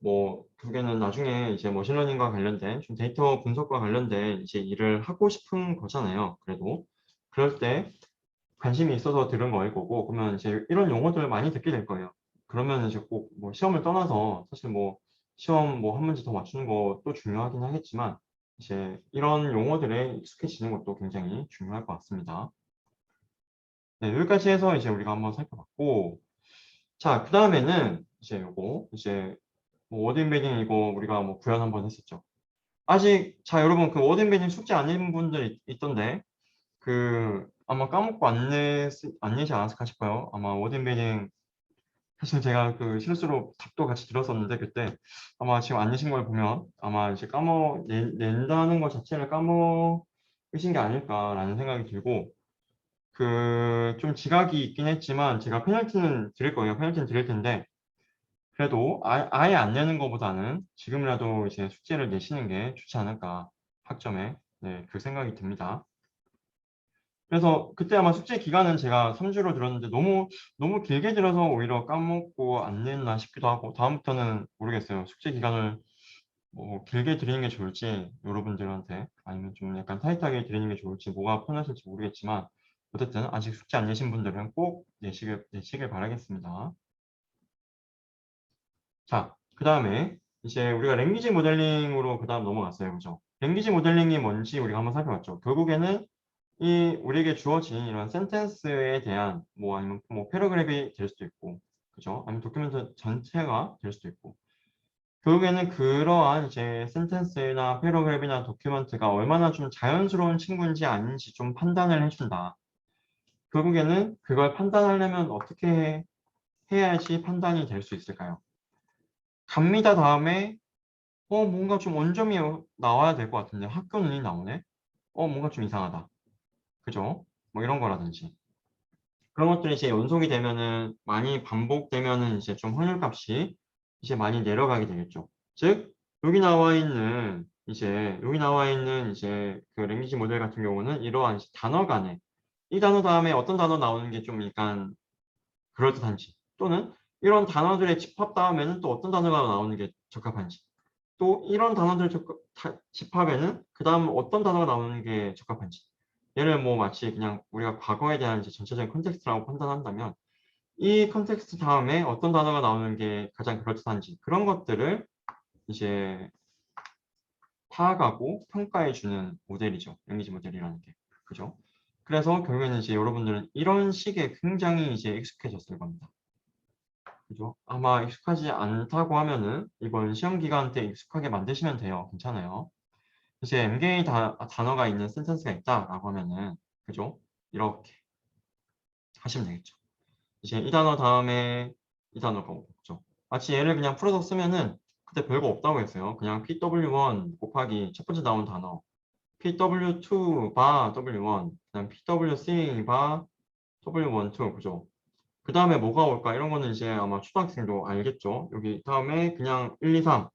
뭐 결국에는 나중에 이제 머신러닝과 관련된 좀 데이터 분석과 관련된 이제 일을 하고 싶은 거잖아요. 그래도 그럴 때 관심이 있어서 들은 거일 거고 그러면 이제 이런 용어들을 많이 듣게 될 거예요. 그러면 이제 꼭 뭐 시험을 떠나서 사실 뭐 시험 뭐 한 문제 더 맞추는 것도 중요하긴 하겠지만 이제 이런 용어들에 익숙해지는 것도 굉장히 중요할 것 같습니다. 네, 여기까지 해서 이제 우리가 한번 살펴봤고 자, 그 다음에는 이제 요거 이제 뭐 워드 인베딩 이거 우리가 뭐 구현 한번 했었죠. 아직 자 여러분 그 워드 인베딩 숙제 안 낸 분들 있던데 그 아마 까먹고 안 내지 않았을까 싶어요. 아마 워드 인베딩 사실 제가 그 실수로 답도 같이 들었었는데 그때 아마 지금 안 내신 걸 보면 아마 이제 낸다는 것 자체를 까먹으신 게 아닐까라는 생각이 들고 그 좀 지각이 있긴 했지만 제가 페널티는 드릴 거예요. 페널티는 드릴 텐데 그래도 아예 안 내는 것보다는 지금이라도 이제 숙제를 내시는 게 좋지 않을까 학점에 네, 그 생각이 듭니다. 그래서 그때 아마 숙제 기간은 제가 3주로 들었는데 너무 길게 들어서 오히려 까먹고 안 냈나 싶기도 하고 다음부터는 모르겠어요. 숙제 기간을 뭐 길게 드리는 게 좋을지 여러분들한테 아니면 좀 약간 타이트하게 드리는 게 좋을지 뭐가 편하실지 모르겠지만 어쨌든 아직 숙제 안 내신 분들은 꼭 내시길 바라겠습니다. 자, 그 다음에 이제 우리가 랭귀지 모델링으로 그 다음 넘어갔어요. 그죠? 랭귀지 모델링이 뭔지 우리가 한번 살펴봤죠. 결국에는 이 우리에게 주어진 이런 센텐스에 대한 뭐 아니면 뭐 패러그래프가 될 수도 있고, 그죠? 아니면 도큐멘트 전체가 될 수도 있고. 결국에는 그러한 이제 센텐스나 패러그래프나 도큐멘트가 얼마나 좀 자연스러운 친구인지 아닌지 좀 판단을 해준다. 결국에는 그걸 판단하려면 어떻게 해야지 판단이 될 수 있을까요? 갑니다 다음에 뭔가 좀 원점이 나와야 될 것 같은데 학교는 나오네? 뭔가 좀 이상하다. 그죠? 뭐 이런 거라든지. 그런 것들이 이제 연속이 되면은 많이 반복되면은 이제 좀 확률값이 이제 많이 내려가게 되겠죠. 즉, 여기 나와 있는 이제 그 랭귀지 모델 같은 경우는 이러한 단어 간에 이 단어 다음에 어떤 단어 나오는 게 좀 약간 그럴듯한지 또는 이런 단어들의 집합 다음에는 또 어떤 단어가 나오는 게 적합한지 또 이런 단어들 집합에는 그 다음 어떤 단어가 나오는 게 적합한지 얘를 뭐 마치 그냥 우리가 과거에 대한 이제 전체적인 컨텍스트라고 판단한다면 이 컨텍스트 다음에 어떤 단어가 나오는 게 가장 그럴듯한지 그런 것들을 이제 파악하고 평가해 주는 모델이죠. 랭귀지 모델이라는 게. 그죠? 그래서 결국에는 이제 여러분들은 이런 식의 굉장히 이제 익숙해졌을 겁니다. 그죠? 아마 익숙하지 않다고 하면은 이번 시험 기간 때 익숙하게 만드시면 돼요. 괜찮아요. 이제 MGA 단어가 있는 센텐스가 있다라고 하면은 그죠? 이렇게 하시면 되겠죠. 이제 이 단어 다음에 이 단어가 오죠. 마치 얘를 그냥 풀어서 쓰면은 그때 별거 없다고 했어요. 그냥 PW1 곱하기 첫 번째 나온 단어 PW2 바 W1 그다음 PWC 바 W1, 2 그죠? 그 다음에 뭐가 올까? 이런 거는 이제 아마 초등학생도 알겠죠? 여기 다음에 그냥 1, 2, 3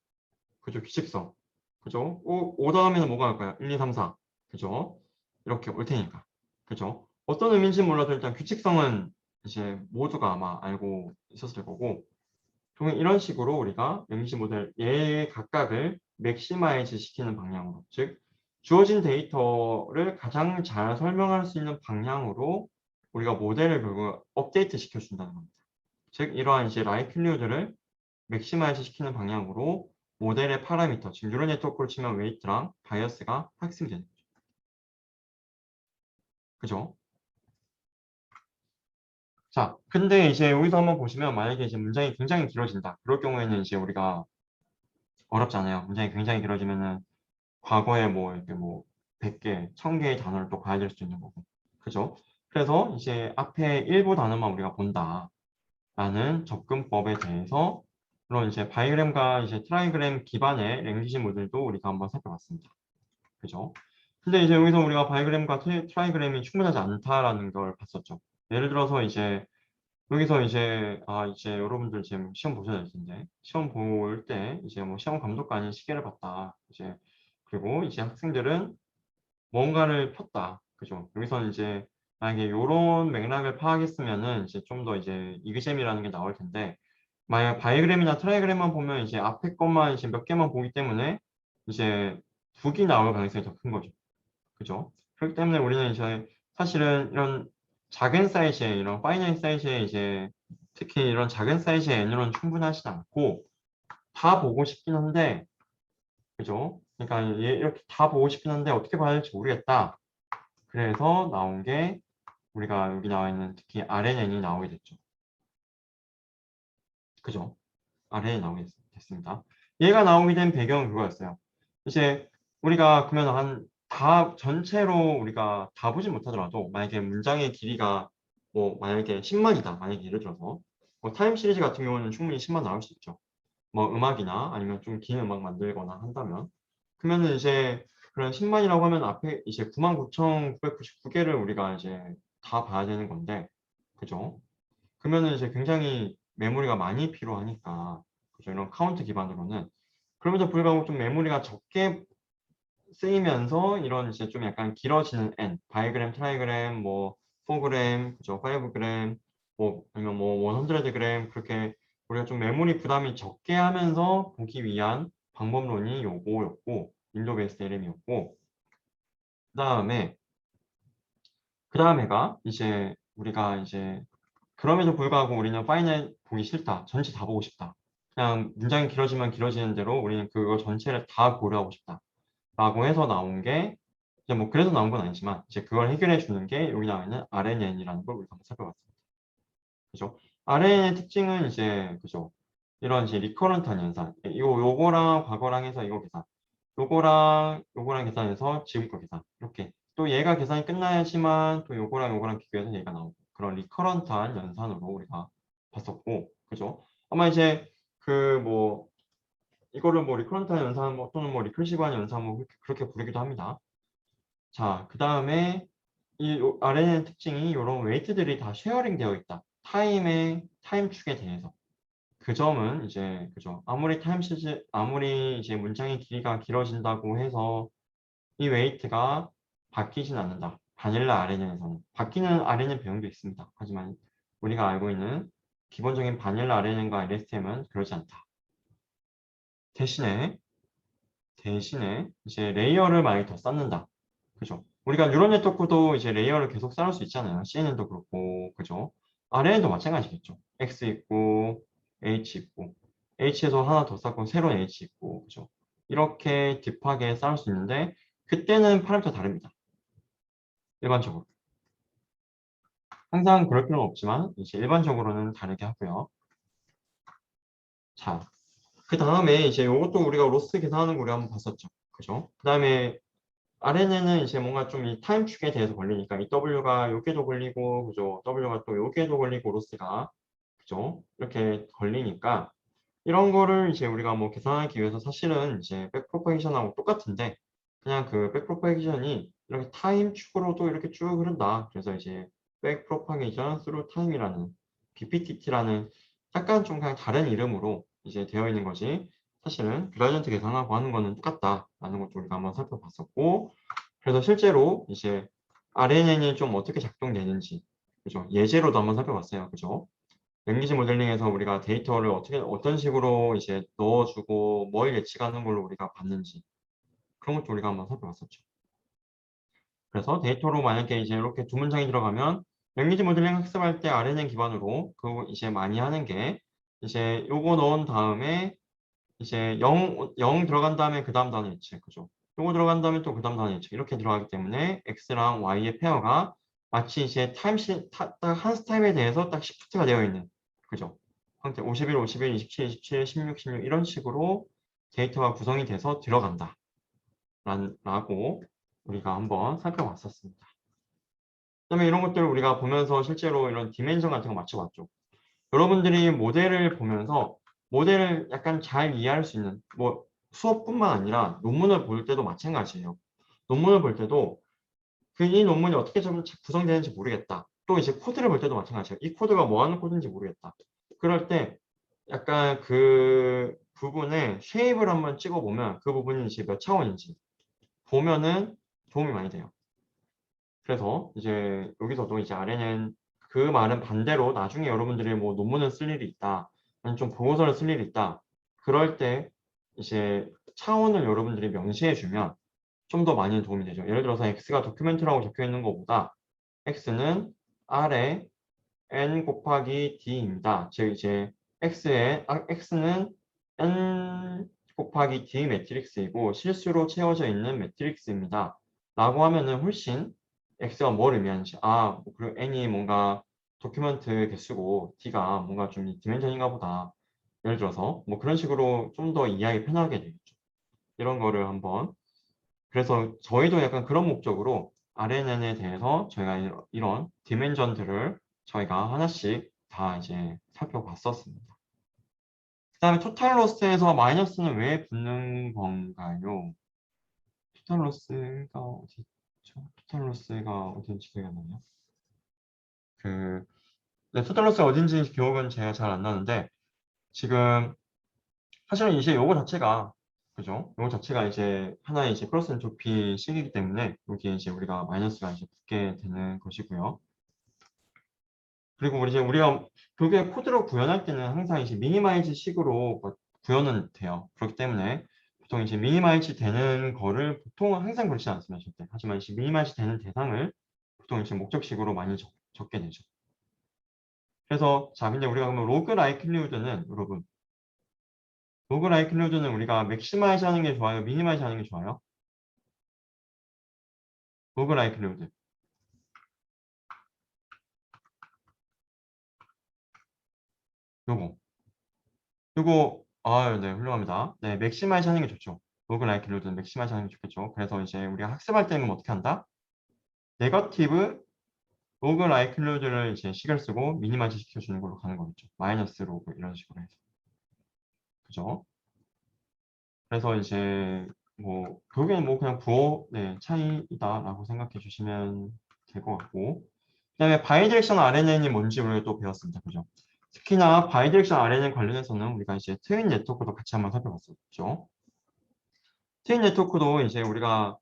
그죠? 규칙성 그죠? 오 다음에는 뭐가 올까요? 1, 2, 3, 4 그죠? 이렇게 올 테니까 그죠? 어떤 의미인지 몰라도 일단 규칙성은 이제 모두가 아마 알고 있었을 거고 그러면 이런 식으로 우리가 랭귀지 모델 얘 각각을 맥시마이즈 시키는 방향으로 즉 주어진 데이터를 가장 잘 설명할 수 있는 방향으로 우리가 모델을 결국 업데이트 시켜준다는 겁니다. 즉 이러한 이제 라이클리후드를 맥시마이즈 시키는 방향으로 모델의 파라미터, 즉 뉴럴 네트워크로 치면 웨이트랑 바이어스가 학습이 되는 거죠. 그죠? 자, 근데 이제 여기서 한번 보시면 만약에 이제 문장이 굉장히 길어진다. 그럴 경우에는 이제 우리가 어렵잖아요. 문장이 굉장히 길어지면은 과거에 뭐 이렇게 뭐 100개, 1000개의 단어를 또 봐야 될 수도 있는 거고. 그죠? 그래서 이제 앞에 일부 단어만 우리가 본다라는 접근법에 대해서 물론 이제 바이그램과 이제 트라이그램 기반의 랭귀지 모델도 우리가 한번 살펴봤습니다. 그죠? 근데 이제 여기서 우리가 바이그램과 트라이그램이 충분하지 않다라는 걸 봤었죠. 예를 들어서 이제 여기서 이제 이제 여러분들 지금 시험 보셔야 될 텐데 시험 볼 때 이제 뭐 시험 감독관이 아닌 시계를 봤다. 이제 그리고 이제 학생들은 뭔가를 폈다. 그죠? 여기서는 이제 만약에 이런 맥락을 파악했으면은 이제 좀 더 이제 이그잼이라는 게 나올 텐데 만약 바이그램이나 트라이그램만 보면 이제 앞에 것만 이제 몇 개만 보기 때문에 이제 북이 나올 가능성이 더 큰 거죠. 그죠? 그렇기 때문에 우리는 이제 사실은 이런 작은 사이즈의 이런 파이나이트 사이즈의 이제 특히 이런 작은 사이즈의 N으로는 충분하지 않고 다 보고 싶긴 한데 그죠? 그러니까 이렇게 다 보고 싶긴 한데 어떻게 봐야 될지 모르겠다. 그래서 나온 게 우리가 여기 나와 있는 특히 RNN이 나오게 됐죠. 그죠? RNN이 나오게 됐습니다. 얘가 나오게 된 배경은 그거였어요. 이제 우리가 그러면 다 전체로 우리가 다 보지 못하더라도 만약에 문장의 길이가 뭐 만약에 10만이다. 만약에 예를 들어서 뭐 타임 시리즈 같은 경우는 충분히 10만 나올 수 있죠. 뭐 음악이나 아니면 좀 긴 음악 만들거나 한다면 그러면은 이제 그런 10만이라고 하면 앞에 이제 99,999개를 우리가 이제 다 봐야 되는 건데 그죠? 그러면은 이제 굉장히 메모리가 많이 필요하니까 그죠? 이런 카운트 기반으로는 그럼에도 불구하고 좀 메모리가 적게 쓰이면서 이런 이제 좀 약간 길어지는 N, 바이그램, 트라이그램, 뭐 4그램, 그죠? 5그램, 뭐 아니면 뭐 100그램 그렇게 우리가 좀 메모리 부담이 적게 하면서 보기 위한 방법론이 요거였고 윈도우 베이스 LM이었고 그 다음에가 이제 우리가 이제 그럼에도 불구하고 우리는 파이널 보기 싫다. 전체 다 보고 싶다. 그냥 문장이 길어지면 길어지는 대로 우리는 그거 전체를 다 고려하고 싶다. 라고 해서 나온 게 이제 뭐 그래서 나온 건 아니지만 이제 그걸 해결해 주는 게 여기 나와 있는 RNN이라는 걸 우리가 한번 살펴봤습니다. 그죠? RNN의 특징은 이제 그죠? 이런 이제 리커런트한 연산. 요거랑 과거랑 해서 이거 계산. 요거랑 계산해서 지금 거 계산. 이렇게. 또 얘가 계산이 끝나야지만 또 요거랑 비교해서 얘가 나오고. 그런 리커런트한 연산으로 우리가 봤었고. 그죠? 아마 이제 그 뭐 이거를 뭐 리커런트한 연산 뭐 또는 뭐 리커시브한 연산 뭐 그렇게 부르기도 합니다. 자, 그 다음에 이 RNN 특징이 이런 웨이트들이 다 쉐어링 되어 있다. 타임축에 대해서. 그 점은 이제 그죠. 아무리 이제 문장의 길이가 길어진다고 해서 이 웨이트가 바뀌진 않는다. 바닐라 RNN에서는 바뀌는 RNN 배경도 있습니다. 하지만 우리가 알고 있는 기본적인 바닐라 RNN과 LSTM은 그러지 않다. 대신에 이제 레이어를 많이 더 쌓는다. 그죠? 우리가 뉴럴 네트워크도 이제 레이어를 계속 쌓을 수 있잖아요. CNN도 그렇고, 그죠? RNN도 마찬가지겠죠. X 있고, H 있고, H에서 하나 더 쌓고, 새로운 H 있고, 그죠? 이렇게 딥하게 쌓을 수 있는데, 그때는 파라미터 다릅니다. 일반적으로. 항상 그럴 필요는 없지만, 이제 일반적으로는 다르게 하고요. 자, 그 다음에 이제 이것도 우리가 로스 계산하는 거 우리 한번 봤었죠. 그죠? 그 다음에 RNN은 이제 뭔가 좀 이 타임축에 대해서 걸리니까 이 W가 여기에도 걸리고, 그죠? W가 또 여기에도 걸리고, 로스가, 그죠? 이렇게 걸리니까 이런 거를 이제 우리가 뭐 계산하기 위해서 사실은 이제 백프로파게이션하고 똑같은데 그냥 그 백프로파게이션이 이렇게 타임축으로도 이렇게 쭉 흐른다. 그래서 이제 백프로파게이션 through time이라는 BPTT라는 약간 좀 그냥 다른 이름으로 이제 되어 있는 거지. 사실은 그라디언트 계산하고 하는 거는 똑같다라는 것도 우리가 한번 살펴봤었고, 그래서 실제로 이제 RNN이 좀 어떻게 작동되는지, 그죠? 예제로도 한번 살펴봤어요. 그죠? 랭귀지 모델링에서 우리가 데이터를 어떤 식으로 이제 넣어주고 뭘 예측하는 걸로 우리가 봤는지 그런 것도 우리가 한번 살펴봤었죠. 그래서 데이터로 만약에 이제 이렇게 두 문장이 들어가면 랭귀지 모델링 학습할 때 RNN 기반으로 그 이제 많이 하는 게 이제 요거 넣은 다음에 이제 0 들어간 다음에 그 다음 단어 예측, 그죠? 요거 들어간 다음에 또 그 다음 단어 예측 이렇게 들어가기 때문에 X랑 Y의 페어가 마치 이제 딱 한 타임에 대해서 딱 시프트가 되어 있는, 그죠? 형태 51, 51, 27, 27, 16, 16 이런 식으로 데이터가 구성이 돼서 들어간다 라고 우리가 한번 살펴봤었습니다. 그다음에 이런 것들을 우리가 보면서 실제로 이런 디멘전 같은 거 맞춰봤죠. 여러분들이 모델을 보면서 모델을 약간 잘 이해할 수 있는 뭐 수업뿐만 아니라 논문을 볼 때도 마찬가지예요. 논문을 볼 때도 그 이 논문이 어떻게 좀 구성되는지 모르겠다. 또 이제 코드를 볼 때도 마찬가지예요. 이 코드가 뭐 하는 코드인지 모르겠다. 그럴 때 약간 그 부분에 쉐입을 한번 찍어보면 그 부분이 이제 몇 차원인지 보면은 도움이 많이 돼요. 그래서 이제 여기서도 이제 아래는 그 말은 반대로 나중에 여러분들이 뭐 논문을 쓸 일이 있다, 아니면 좀 보고서를 쓸 일이 있다. 그럴 때 이제 차원을 여러분들이 명시해 주면 좀 더 많이 도움이 되죠. 예를 들어서 X가 도큐멘트라고 적혀 있는 것보다 X는 R에 N 곱하기 D입니다. 즉 이제 X는 N 곱하기 D 매트릭스이고 실수로 채워져 있는 매트릭스입니다. 라고 하면은 훨씬 X가 뭘 의미하는지, 그리고 N이 뭔가 도큐멘트 개수고 D가 뭔가 좀 디멘전인가 보다. 예를 들어서 뭐 그런 식으로 좀 더 이해하기 편하게 되겠죠. 이런 거를 한번, 그래서 저희도 약간 그런 목적으로 RNN에 대해서 저희가 이런 디멘전들을 저희가 하나씩 다 이제 살펴봤었습니다. 그 다음에 토탈 로스에서 마이너스는 왜 붙는 건가요? 토탈 로스가 어디 있죠? 토탈 로스가 어딘지 기억이 안 나네요. 네, 토탈 로스가 어딘지 기억은 제가 잘 안 나는데 지금 사실은 이제 요거 자체가, 그죠? 요거 자체가 이제 하나의 이제 크로스 엔트로피 식이기 때문에 여기에 이제 우리가 마이너스가 이제 붙게 되는 것이고요. 그리고 우리가 결국에 코드로 구현할 때는 항상 이제 미니마이즈 식으로 구현은 돼요. 그렇기 때문에 보통 이제 미니마이즈 되는 거를 보통은 항상 그렇지 않습니다. 절대. 하지만 이제 미니마이즈 되는 대상을 보통 이제 목적식으로 많이 적게 되죠. 그래서 자, 근데 우리가 그러면 로그 라이클리우드는 여러분, 로그 라이클리우드는 우리가 맥시마이즈 하는 게 좋아요? 미니마이즈 하는 게 좋아요? 로그 라이클리우드. 요거. 네, 훌륭합니다. 네, 맥시마이즈 하는 게 좋죠. 로그 라이클리우드는 맥시마이즈 하는 게 좋겠죠. 그래서 이제 우리가 학습할 때는 어떻게 한다? 네거티브 로그 라이클리우드를 이제 식을 쓰고 미니마이즈 시켜주는 걸로 가는 거겠죠. 마이너스 로그 이런 식으로 해서. 그죠? 그래서 이제 뭐 결국에는 뭐 그냥 네, 차이다라고 생각해 주시면 될 것 같고, 그다음에 바이디렉션 RNN이 뭔지 우리가 또 배웠습니다. 그죠? 특히나 바이디렉션 RNN 관련해서는 우리가 이제 트윈 네트워크도 같이 한번 살펴봤었죠. 트윈 네트워크도 이제 우리가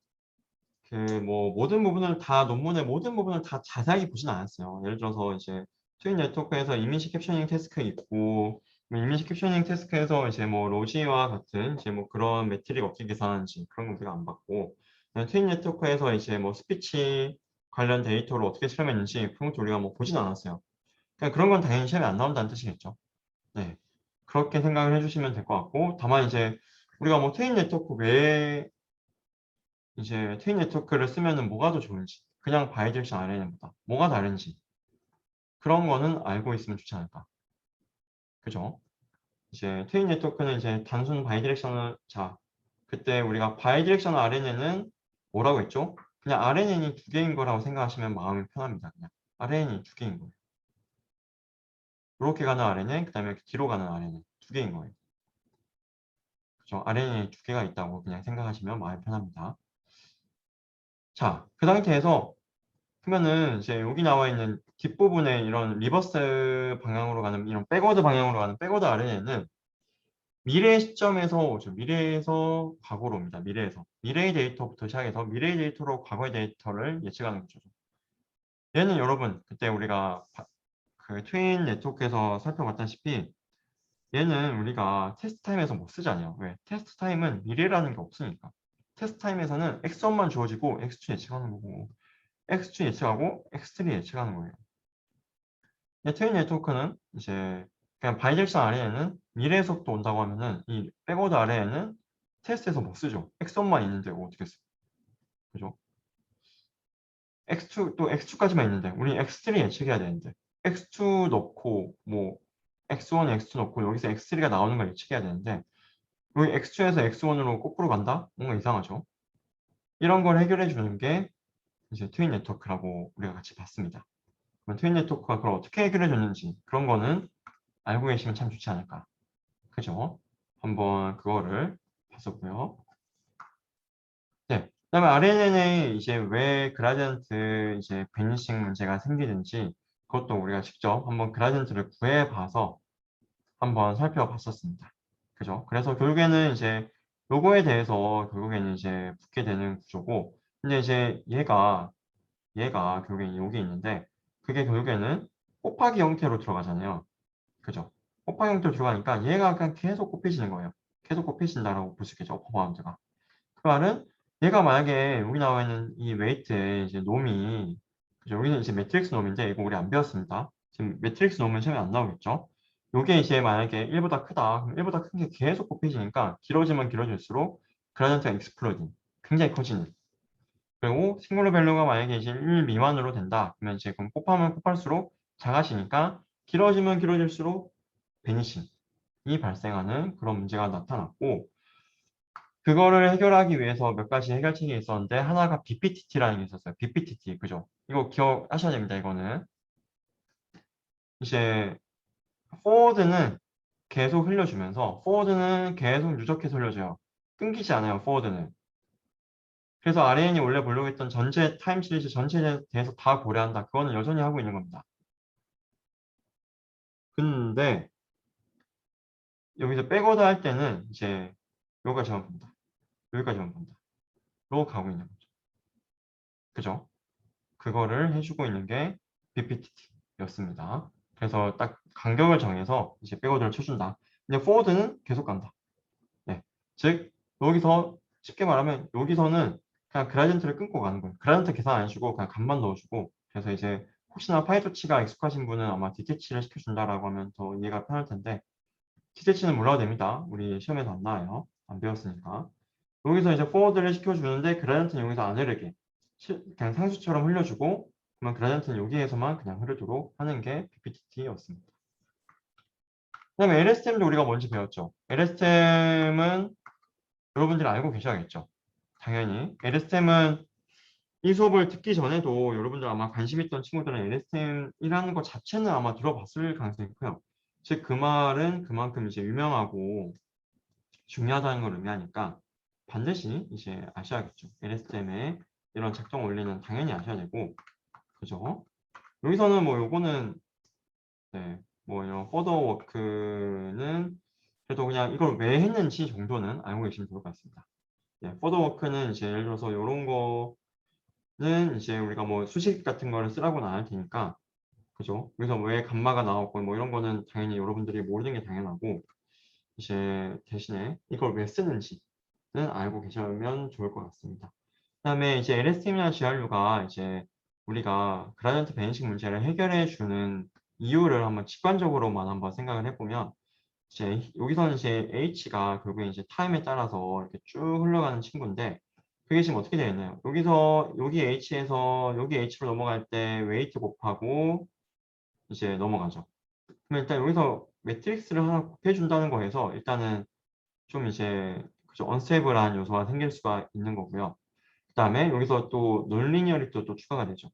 그 뭐 모든 부분을 다 논문의 모든 부분을 다 자세하게 보진 않았어요. 예를 들어서 이제 트윈 네트워크에서 이미지 캡셔닝 태스크 있고, 이미지 캡셔닝 태스크에서 이제 뭐 로지와 같은 이제 뭐 그런 매트릭 어떻게 계산하는지 그런 거 우리가 안 봤고, 트윈 네트워크에서 이제 뭐 스피치 관련 데이터를 어떻게 실험했는지 그런 것도 우리가 뭐 보진 않았어요. 그러니까 그런 건 당연히 시험에 안 나온다는 뜻이겠죠. 네. 그렇게 생각을 해주시면 될 것 같고, 다만 이제 우리가 뭐 트윈 네트워크 외에 이제 트윈 네트워크를 쓰면은 뭐가 더 좋은지, 그냥 바이디렉션 RNN보다 뭐가 다른지 그런 거는 알고 있으면 좋지 않을까. 그죠? 이제 트윈 네트워크는 이제 단순 바이디렉셔널, 자, 그때 우리가 바이디렉셔널 RNN은 뭐라고 했죠? 그냥 RNN이 두 개인 거라고 생각하시면 마음이 편합니다. 그냥 RNN이 두 개인 거예요. 이렇게 가는 RNN, 그 다음에 뒤로 가는 RNN 두 개인 거예요. 그죠? RNN이 두 개가 있다고 그냥 생각하시면 마음이 편합니다. 자, 그 상태에서 그러면은 이제 여기 나와 있는 뒷부분에 이런 리버스 방향으로 가는 이런 백워드 방향으로 가는 백워드 RNN은 미래 시점에서 오죠. 미래에서 과거로 옵니다. 미래에서. 미래의 데이터부터 시작해서 미래의 데이터로 과거의 데이터를 예측하는 거죠. 얘는 여러분 그때 우리가 그 트윈 네트워크에서 살펴봤다시피 얘는 우리가 테스트 타임에서 못 쓰잖아요. 왜? 테스트 타임은 미래라는 게 없으니까. 테스트 타임에서는 x1만 주어지고 x2 예측하는 거고 x2 예측하고 x3 예측하는 거예요. 근데 트윈 네트워크는 이제 그냥 바이젝션 아래에는 미래에서부터 온다고 하면은 이 백워드 아래에는 테스트에서 못 쓰죠. x1만 있는데 뭐 어떻게 써? 그죠? x2 또 x2까지만 있는데 우리 x3 예측해야 되는데 x2 넣고 뭐 x1, x2 넣고 여기서 x3가 나오는 걸 예측해야 되는데 여기 x2에서 x1으로 거꾸로 간다? 뭔가 이상하죠? 이런 걸 해결해 주는 게 이제 트윈 네트워크라고 우리가 같이 봤습니다. 그럼 트윈 네트워크가 그걸 어떻게 해결해 줬는지 그런 거는 알고 계시면 참 좋지 않을까. 그죠? 한번 그거를 봤었고요. 네. 그다음에 RNN에 이제 왜 그라디언트 이제 베니싱 문제가 생기는지 그것도 우리가 직접 한번 그라디언트를 구해봐서 한번 살펴봤었습니다. 그죠? 그래서 결국에는 이제 요거에 대해서 결국에는 이제 붙게 되는 구조고, 근데 이제 얘가 결국엔 여기 있는데 그게 결국에는 곱하기 형태로 들어가잖아요. 그죠? 곱하기 형태로 들어가니까 얘가 그냥 계속 곱해지는 거예요. 계속 곱해진다라고 볼 수 있겠죠. 어퍼 바운드가. 그 말은 얘가 만약에 여기 나와 있는 이 웨이트의 이제 놈이 그죠? 여기는 이제 매트릭스 놈인데 이거 우리 안 배웠습니다. 지금 매트릭스 놈은 시험에 안 나오겠죠? 요게 이제 만약에 1보다 크다. 그럼 1보다 큰 게 계속 곱해지니까 길어지면 길어질수록 그라디언트가 익스플로딩. 굉장히 커지는. 그리고 싱글러 밸류가 만약에 이제 1 미만으로 된다. 그러면 이제 그럼 곱하면 곱할수록 작아지니까 길어지면 길어질수록 베니싱이 발생하는 그런 문제가 나타났고 그거를 해결하기 위해서 몇 가지 해결책이 있었는데 하나가 BPTT라는 게 있었어요. BPTT 그죠? 이거 기억하셔야 됩니다. 이거는 이제 forward는 계속 흘려주면서 forward는 계속 누적해서 흘려줘요. 끊기지 않아요. forward는. 그래서 RN이 원래 보려고 했던 전체 타임 시리즈 전체에 대해서 다 고려한다. 그거는 여전히 하고 있는 겁니다. 근데 여기서 백워드 할 때는 이제 여기까지만 본다. 여기까지만 본다. 로 가고 있는 거죠. 그죠? 그거를 해주고 있는 게 BPTT였습니다. 그래서 딱 간격을 정해서 이제 백워드를 쳐준다. 근데 포워드는 계속 간다. 네. 즉 여기서 쉽게 말하면 여기서는 그냥 그라디언트를 끊고 가는 거예요. 그라디언트 계산 안 해주고 그냥 값만 넣어주고 그래서 이제 혹시나 파이토치가 익숙하신 분은 아마 DT치를 시켜준다라고 하면 더 이해가 편할 텐데 DT치는 몰라도 됩니다. 우리 시험에서 안 나와요. 안 배웠으니까. 여기서 이제 포워드를 시켜주는데 그라디언트는 여기서 안 흐르게 그냥 상수처럼 흘려주고 그러면 그라디언트는 여기에서만 그냥 흐르도록 하는 게 BPTT였습니다. 그 다음에 LSTM도 우리가 뭔지 배웠죠. LSTM은 여러분들이 알고 계셔야겠죠. 당연히 LSTM은 이 수업을 듣기 전에도 여러분들 아마 관심 있던 친구들은 LSTM이라는 것 자체는 아마 들어봤을 가능성이 커요. 즉 그 말은 그만큼 이제 유명하고 중요하다는 걸 의미하니까 반드시 이제 아셔야겠죠. LSTM의 이런 작동 원리는 당연히 아셔야 되고, 그죠? 여기서는 뭐 요거는 네, 뭐 이런 포더 워크는 그래도 그냥 이걸 왜 했는지 정도는 알고 계시면 좋을 것 같습니다. 네, 포더 워크는 이제 예를 들어서 이런 거는 이제 우리가 뭐 수식 같은 거를 쓰라고는 안 할 테니까, 그죠? 그래서 왜 감마가 나왔고 뭐 이런 거는 당연히 여러분들이 모르는 게 당연하고, 이제 대신에 이걸 왜 쓰는지는 알고 계시면 좋을 것 같습니다. 그다음에 이제 LSTM이나 GRU가 이제 우리가 그라디언트 밴식 문제를 해결해 주는 이유를 한번 직관적으로만 한번 생각을 해보면 이제 여기서는 이제 H가 결국에 이제 타임에 따라서 이렇게 쭉 흘러가는 친구인데 그게 지금 어떻게 되어 있나요? 여기서 여기 H에서 여기 H로 넘어갈 때 웨이트 곱하고 이제 넘어가죠. 그럼 일단 여기서 매트릭스를 하나 곱해준다는 거에서 일단은 좀 이제 그죠 언스테이블한 요소가 생길 수가 있는 거고요. 그 다음에 여기서 또 논리니어리티도 또 추가가 되죠.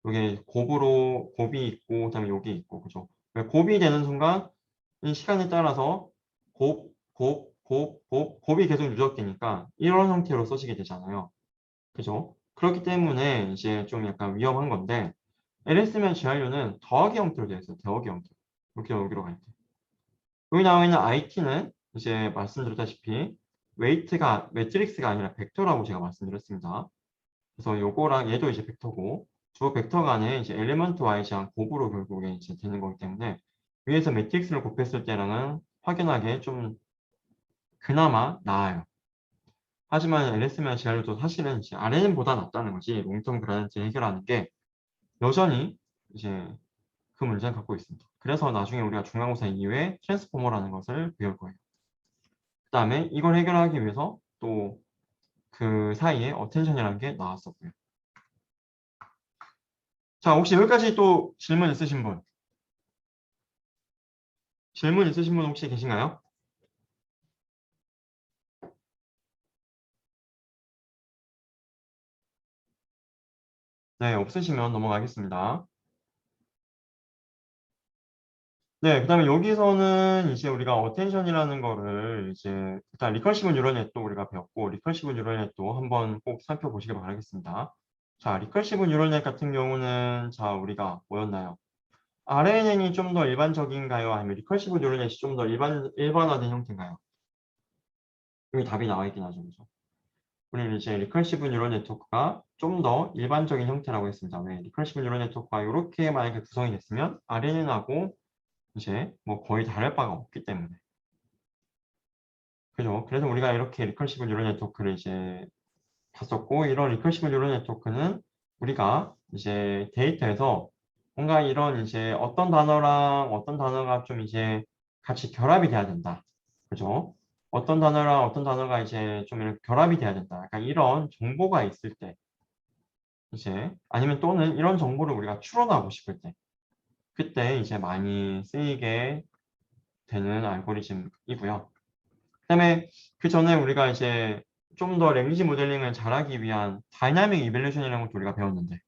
여기 곱이 있고 그다음에 여기 있고 그죠. 곱이 되는 순간 이 시간에 따라서 곱이 계속 누적되니까 이런 형태로 써지게 되잖아요. 그죠? 그렇기 때문에 이제 좀 약간 위험한 건데 LS면 GRU는 더하기 형태로 되어 있어요. 더하기 형태. 이렇게 여기로 갈 때. 여기 나와 있는 IT는 이제 말씀드렸다시피 매트릭스가 아니라 벡터라고 제가 말씀드렸습니다. 그래서 요거랑 얘도 이제 벡터고 두 벡터 간에 이제 엘리먼트 와이즈한 곱으로 결국에 이제 되는 거기 때문에 위에서 매트릭스를 곱했을 때랑은 확연하게 좀 그나마 나아요. 하지만 LS면 GR도 사실은 이제 RNN보다 낫다는 거지 롱텀 그라디언트 해결하는 게 여전히 이제 그 문제는 갖고 있습니다. 그래서 나중에 우리가 중간고사 이후에 트랜스포머라는 것을 배울 거예요. 그 다음에 이걸 해결하기 위해서 또 그 사이에 어텐션이라는 게 나왔었고요. 자, 혹시 여기까지 또 질문 있으신 분? 질문 있으신 분 혹시 계신가요? 네, 없으시면 넘어가겠습니다. 네, 그 다음에 여기서는 이제 우리가 어텐션이라는 거를 이제 일단 리커시브 뉴럴넷도 우리가 배웠고 리커시브 뉴럴넷도 한번 꼭 살펴보시길 바라겠습니다. 자, 리커시브 뉴럴넷 같은 경우는 자, 우리가 뭐였나요? RNN이 좀 더 일반적인가요? 아니면 리커시브 뉴럴넷이 좀 더 일반화된 형태인가요? 여기 답이 나와 있긴 하죠. 그죠? 우리는 이제 리커시브 뉴럴 네트워크가 좀 더 일반적인 형태라고 했습니다. 왜? 리커시브 뉴럴 네트워크가 이렇게 만약에 구성이 됐으면 RNN하고 이제 뭐 거의 다를 바가 없기 때문에. 그죠? 그래서 우리가 이렇게 리커시브 뉴럴 네트워크를 이제 봤었고, 이런 리커시브 뉴럴 네트워크는 우리가 이제 데이터에서 뭔가 이런 이제 어떤 단어랑 어떤 단어가 좀 이제 같이 결합이 돼야 된다. 그죠? 어떤 단어랑 어떤 단어가 이제 좀 이렇게 결합이 돼야 된다. 약간 이런 정보가 있을 때, 이제 아니면 또는 이런 정보를 우리가 추론하고 싶을 때, 그때 이제 많이 쓰이게 되는 알고리즘이고요. 그다음에 그 전에 우리가 이제 좀 더 랭귀지 모델링을 잘하기 위한 다이나믹 이벨루션이라는 것도 우리가 배웠는데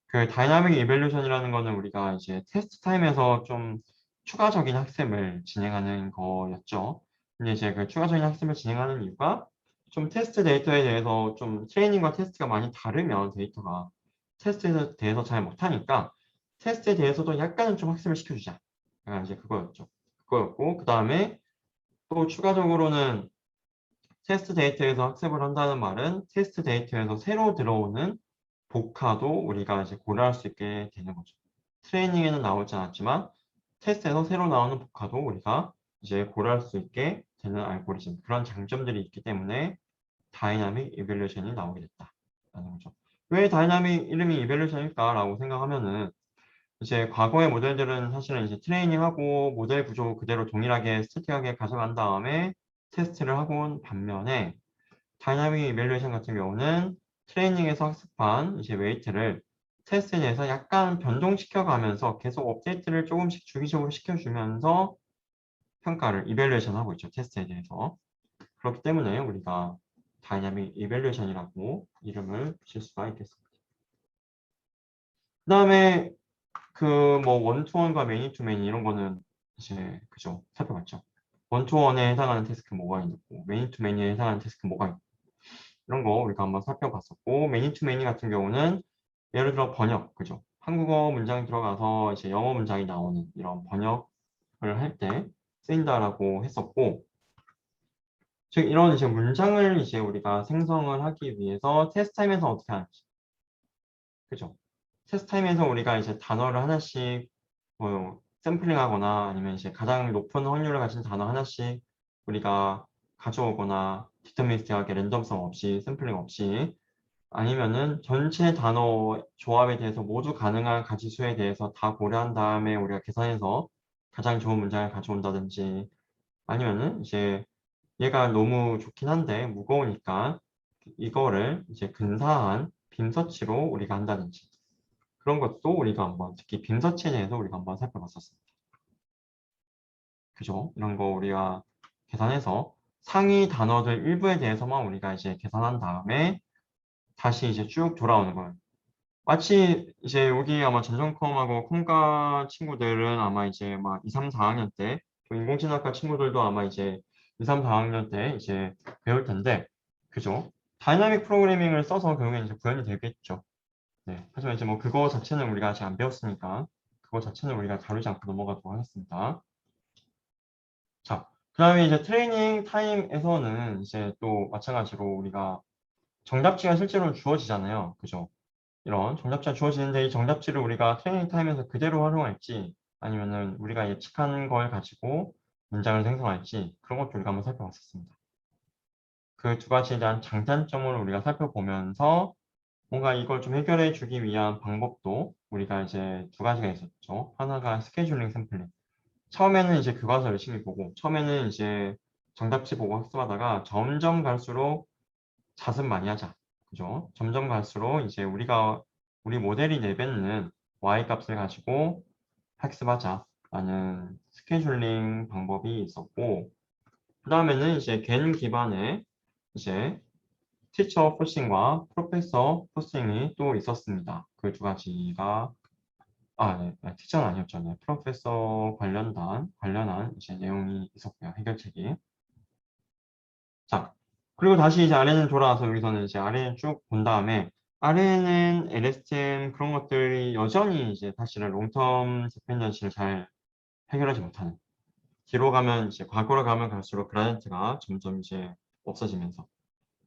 그 다이나믹 이벨루션이라는 거는 우리가 이제 테스트 타임에서 좀 추가적인 학습을 진행하는 거였죠. 근데 이제 그 추가적인 학습을 진행하는 이유가 좀 테스트 데이터에 대해서 좀 트레이닝과 테스트가 많이 다르면 데이터가 테스트에 대해서 잘 못하니까 테스트에 대해서도 약간은 좀 학습을 시켜주자. 약간 이제 그거였죠. 그거였고 그 다음에 또 추가적으로는 테스트 데이터에서 학습을 한다는 말은 테스트 데이터에서 새로 들어오는 복화도 우리가 이제 고려할 수 있게 되는 거죠. 트레이닝에는 나오지 않았지만 테스트에서 새로 나오는 복화도 우리가 이제 고려할 수 있게 되는 알고리즘 그런 장점들이 있기 때문에 다이나믹 이밸루에이션이 나오게 됐다라는 거죠. 왜 다이나믹 이름이 이밸루에이션일까라고 생각하면은 이제 과거의 모델들은 사실은 이제 트레이닝하고 모델 구조 그대로 동일하게 스태틱하게 가져간 다음에 테스트를 하고 온 반면에 다이나믹 이밸루에이션 같은 경우는 트레이닝에서 학습한 이제 웨이트를 테스트에 대해서 약간 변동시켜 가면서 계속 업데이트를 조금씩 주기적으로 시켜주면서 평가를 이밸루에이션 하고 있죠. 테스트에 대해서. 그렇기 때문에 우리가 다이나믹 이밸루에이션이라고 이름을 붙일 수가 있겠습니다. 그 다음에 그 뭐 원투원과 매니투매니 이런 거는 이제 그죠 살펴봤죠. 원투원에 해당하는 태스크 뭐가 있고 매니투매니에 해당하는 태스크 뭐가 있고 이런 거 우리가 한번 살펴봤었고 매니투매니 같은 경우는 예를 들어 번역 그죠. 한국어 문장이 들어가서 이제 영어 문장이 나오는 이런 번역을 할 때 쓰인다라고 했었고 즉 이런 이제 문장을 이제 우리가 생성을 하기 위해서 테스트 타임에서 어떻게 하는지 그죠. 테스트 타임에서 우리가 이제 단어를 하나씩 뭐 샘플링하거나 아니면 이제 가장 높은 확률을 가진 단어 하나씩 우리가 가져오거나 디터미니스틱하게 랜덤성 없이 샘플링 없이 아니면은 전체 단어 조합에 대해서 모두 가능한 가지수에 대해서 다 고려한 다음에 우리가 계산해서 가장 좋은 문장을 가져온다든지 아니면은 이제 얘가 너무 좋긴 한데 무거우니까 이거를 이제 근사한 빔서치로 우리가 한다든지 그런 것도 우리가 한번 특히 빔서치에 대해서 우리가 한번 살펴봤었습니다. 그죠? 이런 거 우리가 계산해서 상위 단어들 일부에 대해서만 우리가 이제 계산한 다음에 다시 이제 쭉 돌아오는 거예요. 마치 이제 여기 아마 전전컴하고 컴과 친구들은 아마 이제 막 2, 3, 4학년 때, 또 인공지능학과 친구들도 아마 이제 2, 3, 4학년 때 이제 배울 텐데, 그죠? 다이나믹 프로그래밍을 써서 결국엔 이제 구현이 되겠죠. 네. 하지만 이제 뭐 그거 자체는 우리가 아직 안 배웠으니까, 그거 자체는 우리가 다루지 않고 넘어가도록 하겠습니다. 자, 그 다음에 이제 트레이닝 타임에서는 이제 또 마찬가지로 우리가 정답지가 실제로 주어지잖아요. 그죠? 이런 정답지가 주어지는데 이 정답지를 우리가 트레이닝 타임에서 그대로 활용할지 아니면은 우리가 예측한 걸 가지고 문장을 생성할지 그런 것도 우리가 한번 살펴봤었습니다. 그 두 가지에 대한 장단점을 우리가 살펴보면서 뭔가 이걸 좀 해결해 주기 위한 방법도 우리가 이제 두 가지가 있었죠. 하나가 스케줄링 샘플링. 처음에는 이제 교과서 열심히 보고 처음에는 이제 정답지 보고 학습하다가 점점 갈수록 자습 많이 하자. 그죠? 점점 갈수록 이제 우리 모델이 내뱉는 y 값을 가지고 학습하자라는 스케줄링 방법이 있었고, 그 다음에는 이제 겐 기반의 이제 티처 포싱과 프로페서 포싱이 또 있었습니다. 그 두 가지가 티처는 아니었잖아요. 프로페서 관련한 이제 내용이 있었고요. 해결책이. 자, 그리고 다시 이제 아래는 돌아와서 여기서는 이제 아래는 쭉 본 다음에 아래는 LSTM 그런 것들이 여전히 이제 사실은 롱텀 디펜던시를 잘 해결하지 못하는 뒤로 가면 이제 과거로 가면 갈수록 그라디언트가 점점 이제 없어지면서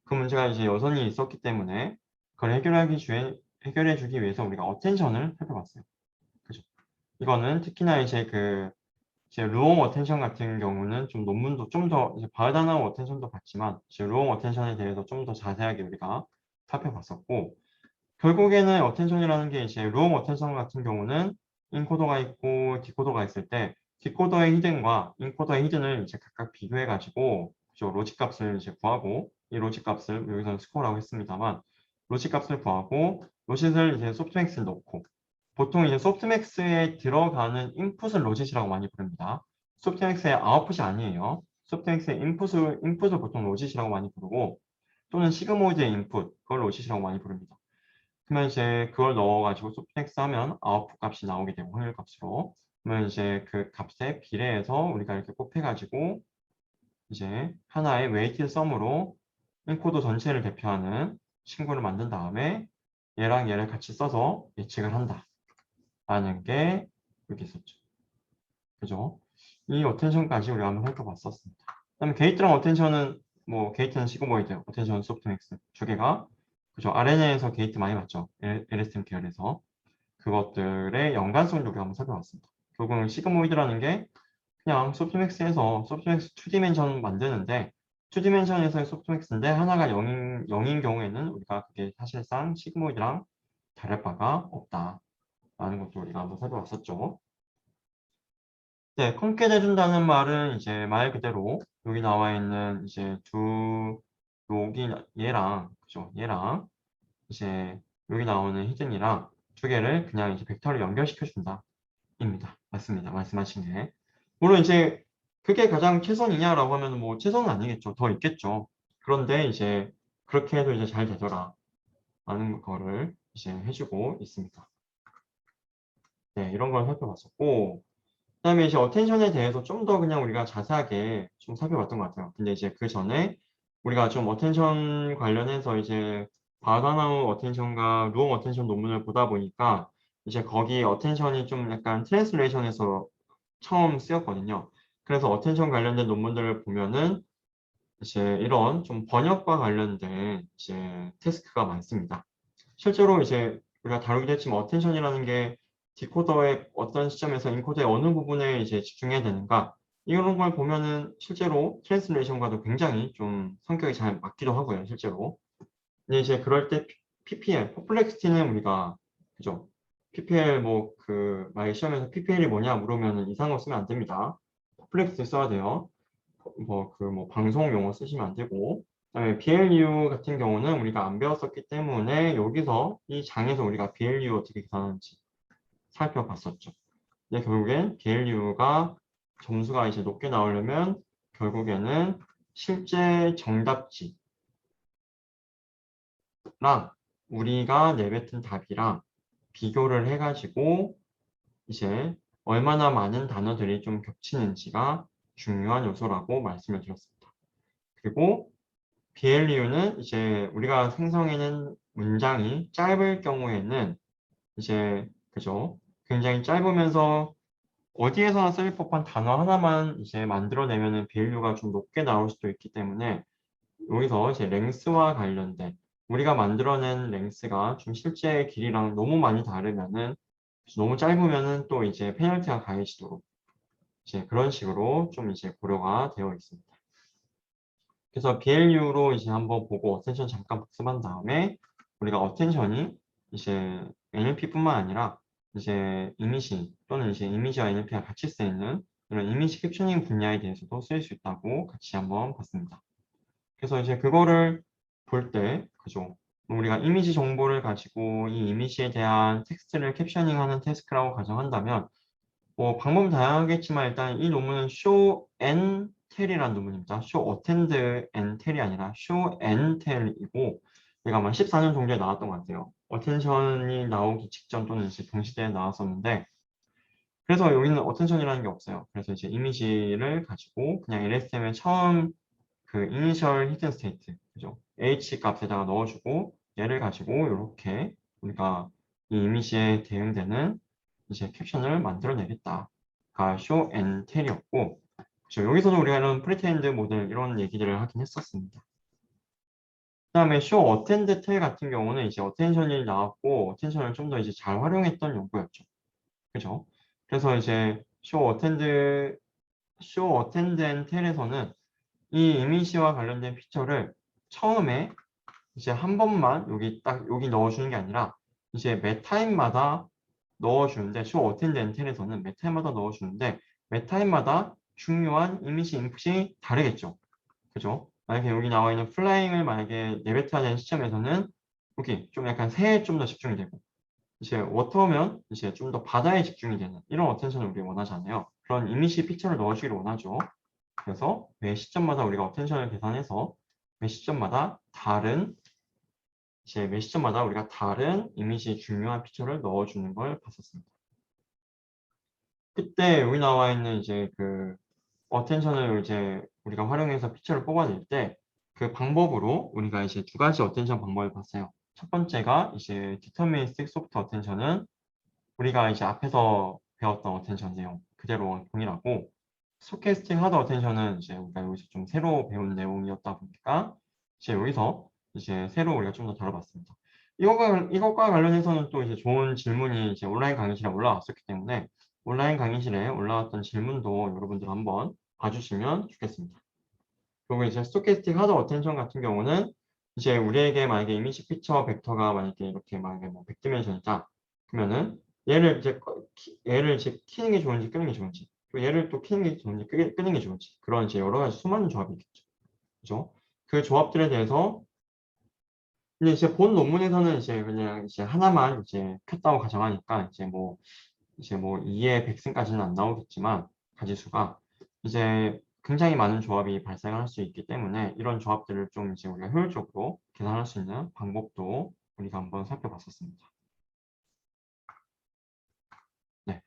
그 문제가 이제 여전히 있었기 때문에 그걸 해결해 주기 위해서 우리가 어텐션을 살펴봤어요. 그죠? 이거는 특히나 이제 루옹 어텐션 같은 경우는 좀 논문도 좀 더 이제 바르다나오 어텐션도 봤지만 이제 루옹 어텐션에 대해서 좀 더 자세하게 우리가 살펴봤었고 결국에는 어텐션이라는 게 이제 루옹 어텐션 같은 경우는 인코더가 있고 디코더가 있을 때 디코더의 히든과 인코더의 히든을 이제 각각 비교해 가지고 로직 값을 이제 구하고 이 로직 값을 여기서는 스코어라고 했습니다만 로직 값을 구하고 로짓을 이제 소프트맥스에 넣고 보통 이제 소프트맥스에 들어가는 인풋을 로짓이라고 많이 부릅니다. 소프트맥스의 아웃풋이 아니에요. 소프트맥스의 인풋을 보통 로짓이라고 많이 부르고 또는 시그모이드의 인풋, 그걸 로짓이라고 많이 부릅니다. 그러면 이제 그걸 넣어가지고 소프트맥스 하면 아웃풋 값이 나오게 되고 확률 값으로 그러면 이제 그 값에 비례해서 우리가 이렇게 곱해가지고 이제 하나의 웨이티드 썸으로 인코더 전체를 대표하는 친구를 만든 다음에 얘랑 얘를 같이 써서 예측을 한다. 라는 게 여기 있었죠. 그죠? 이 어텐션까지 우리가 한번 살펴봤었습니다. 그다음에 게이트랑 어텐션은 뭐 게이트는 시그모이드, 어텐션은 소프트맥스 두 개가 그죠? RNA에서 게이트 많이 봤죠? LSTM 계열에서 그것들의 연관성을 우리가 한번 살펴봤습니다. 결국은 시그모이드라는 게 그냥 소프트맥스에서 소프트맥스 2디멘션 만드는데 2디멘션에서의 소프트맥스인데 하나가 0인 경우에는 우리가 그게 사실상 시그모이드랑 다를 바가 없다. 라는 것도 우리가 한번 살펴봤었죠. 네, 컴캣 해준다는 말은 이제 말 그대로 여기 나와 있는 이제 여기 그죠? 얘랑 이제 여기 나오는 히든이랑 두 개를 그냥 이제 벡터를 연결시켜준다. 입니다. 맞습니다. 말씀하신 게. 물론 이제 그게 가장 최선이냐라고 하면 뭐 최선은 아니겠죠. 더 있겠죠. 그런데 이제 그렇게 해도 이제 잘 되더라. 라는 거를 이제 해주고 있습니다. 네, 이런 걸 살펴봤었고, 그다음에 이제 어텐션에 대해서 좀 더 그냥 우리가 자세하게 좀 살펴봤던 것 같아요. 근데 이제 그 전에 우리가 좀 어텐션 관련해서 이제 바나나우 어텐션과 루엉 어텐션 논문을 보다 보니까 이제 거기 어텐션이 좀 약간 트랜스레이션에서 처음 쓰였거든요. 그래서 어텐션 관련된 논문들을 보면은 이제 이런 좀 번역과 관련된 이제 태스크가 많습니다. 실제로 이제 우리가 다루기도 했지만 어텐션이라는 게 디코더의 어떤 시점에서 인코더의 어느 부분에 이제 집중해야 되는가 이런 걸 보면은 실제로 트랜스레이션과도 굉장히 좀 성격이 잘 맞기도 하고요, 실제로. 근데 이제 그럴 때 PPL, 퍼플렉시티는 우리가, 그죠? PPL 만약 시험에서 PPL이 뭐냐 물으면은 이상한 거 쓰면 안 됩니다. 퍼플렉시티 써야 돼요. 방송 용어 쓰시면 안 되고. 그다음에 BLU 같은 경우는 우리가 안 배웠었기 때문에 여기서 이 장에서 우리가 BLU 어떻게 계산하는지 살펴봤었죠. 근데 결국엔 BLU가 점수가 이제 높게 나오려면 결국에는 실제 정답지랑 우리가 내뱉은 답이랑 비교를 해가지고 이제 얼마나 많은 단어들이 좀 겹치는지가 중요한 요소라고 말씀을 드렸습니다. 그리고 BLU는 이제 우리가 생성해낸 문장이 짧을 경우에는 이제 그죠? 굉장히 짧으면서 어디에서나 쓸 법한 단어 하나만 이제 만들어내면은 BLU가 좀 높게 나올 수도 있기 때문에 여기서 이제 랭스와 관련된 우리가 만들어낸 랭스가 좀 실제 길이랑 너무 많이 다르면은 너무 짧으면은 또 이제 페널티가 가해지도록 이제 그런 식으로 좀 이제 고려가 되어 있습니다. 그래서 BLU로 이제 한번 보고 어텐션 잠깐 복습한 다음에 우리가 어텐션이 이제 NLP뿐만 아니라 이제 이미지 또는 이제 이미지와 NLP가 같이 쓰이는 이런 이미지 캡처닝 분야에 대해서도 쓰일 수 있다고 같이 한번 봤습니다. 그래서 이제 그거를 볼 때, 그죠? 우리가 이미지 정보를 가지고 이 이미지에 대한 텍스트를 캡셔닝하는 태스크라고 가정한다면 방법은 다양하겠지만 일단 이 논문은 show and tell이라는 논문입니다. show attend and tell이 아니라 show and tell이고 얘가 아마 14년 정도에 나왔던 것 같아요. 어텐션이 나오기 직전 또는 이제 동시대에 나왔었는데 그래서 여기는 어텐션이라는 게 없어요. 그래서 이제 이미지를 가지고 그냥 LSTM에 처음 그 이니셜 히든 스테이트, 그죠? H 값에다가 넣어주고 얘를 가지고 이렇게 우리가 이 이미지에 대응되는 이제 캡션을 만들어내겠다. 가 show and tell이었고, 그죠? 여기서도 우리가 이런 프리테인드 모델 이런 얘기들을 하긴 했었습니다. 그 다음에 show attend tell 같은 경우는 이제 어텐션이 나왔고 어텐션을 좀 더 이제 잘 활용했던 연구였죠. 그죠? 그래서 이제 show attend and tell에서는 이 이미지와 관련된 피처를 처음에 이제 한 번만 여기 넣어주는 게 아니라 이제 매 타임마다 넣어주는데 show attend and tell에서는 매 타임마다 넣어주는데 매 타임마다 중요한 이미지 인풋이 다르겠죠. 그죠? 만약에 여기 나와 있는 flying을 만약에 내뱉어야 되는 시점에서는 여기 좀 약간 새에 좀 더 집중이 되고 이제 워터면 이제 좀 더 바다에 집중이 되는 이런 어텐션을 우리 원하잖아요. 그런 이미지 픽처를 넣어주기를 원하죠. 그래서 매 시점마다 우리가 어텐션을 계산해서 매 시점마다 우리가 다른 이미지 중요한 피처를 넣어주는 걸 봤었습니다. 그때 여기 나와 있는 이제 그 어텐션을 이제 우리가 활용해서 피처를 뽑아낼 때 그 방법으로 우리가 이제 두 가지 어텐션 방법을 봤어요. 첫 번째가 이제 디터미니스틱 소프트 어텐션은 우리가 이제 앞에서 배웠던 어텐션 내용 그대로 동일하고 스토캐스틱 하드 어텐션은 이제 우리가 여기서 좀 새로 배운 내용이었다 보니까 이제 여기서 이제 새로 우리가 좀 더 다뤄봤습니다. 이것과 관련해서는 또 이제 좋은 질문이 이제 온라인 강의실에 올라왔었기 때문에 온라인 강의실에 올라왔던 질문도 여러분들 한번 봐주시면 좋겠습니다. 그리고 이제 스토캐스틱 하드 어텐션 같은 경우는 이제 우리에게 만약에 이미지 피처 벡터가 만약에 이렇게 만약에 뭐 100디멘션이다 그러면은 얘를 이제 키는 게 좋은지 끄는 게 좋은지 또 얘를 또 키는 게 좋은지 끄는 게 좋은지 그런 이제 여러 가지 수많은 조합이 있겠죠. 그죠? 그 조합들에 대해서 근데 이제 본 논문에서는 이제 그냥 이제 하나만 이제 켰다고 가정하니까 이제 뭐 2의 100승까지는 안 나오겠지만 가지수가 이제 굉장히 많은 조합이 발생할 수 있기 때문에 이런 조합들을 좀 이제 우리가 효율적으로 계산할 수 있는 방법도 우리가 한번 살펴봤었습니다. 네.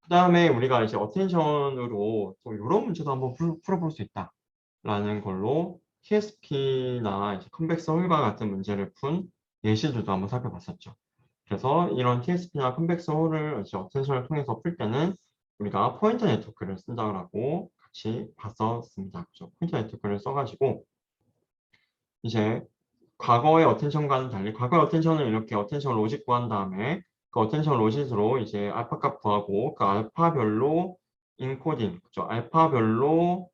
그 다음에 우리가 이제 어텐션으로 또 이런 문제도 한번 풀어볼 수 있다라는 걸로 TSP나 이제 컨벡스 홀과 같은 문제를 푼 예시들도 한번 살펴봤었죠. 그래서 이런 TSP나 컨벡스 홀을 이제 어텐션을 통해서 풀 때는 우리가 포인터 네트워크를 쓴다고 같이 봤었습니다. 그죠? 포인터 네트워크를 써가지고 이제 과거의 어텐션과는 달리 과거의 어텐션은 이렇게 어텐션 로직 구한 다음에 그 어텐션 로직으로 이제 알파 값 구하고 그 알파별로 인코딩, 그죠? 알파별로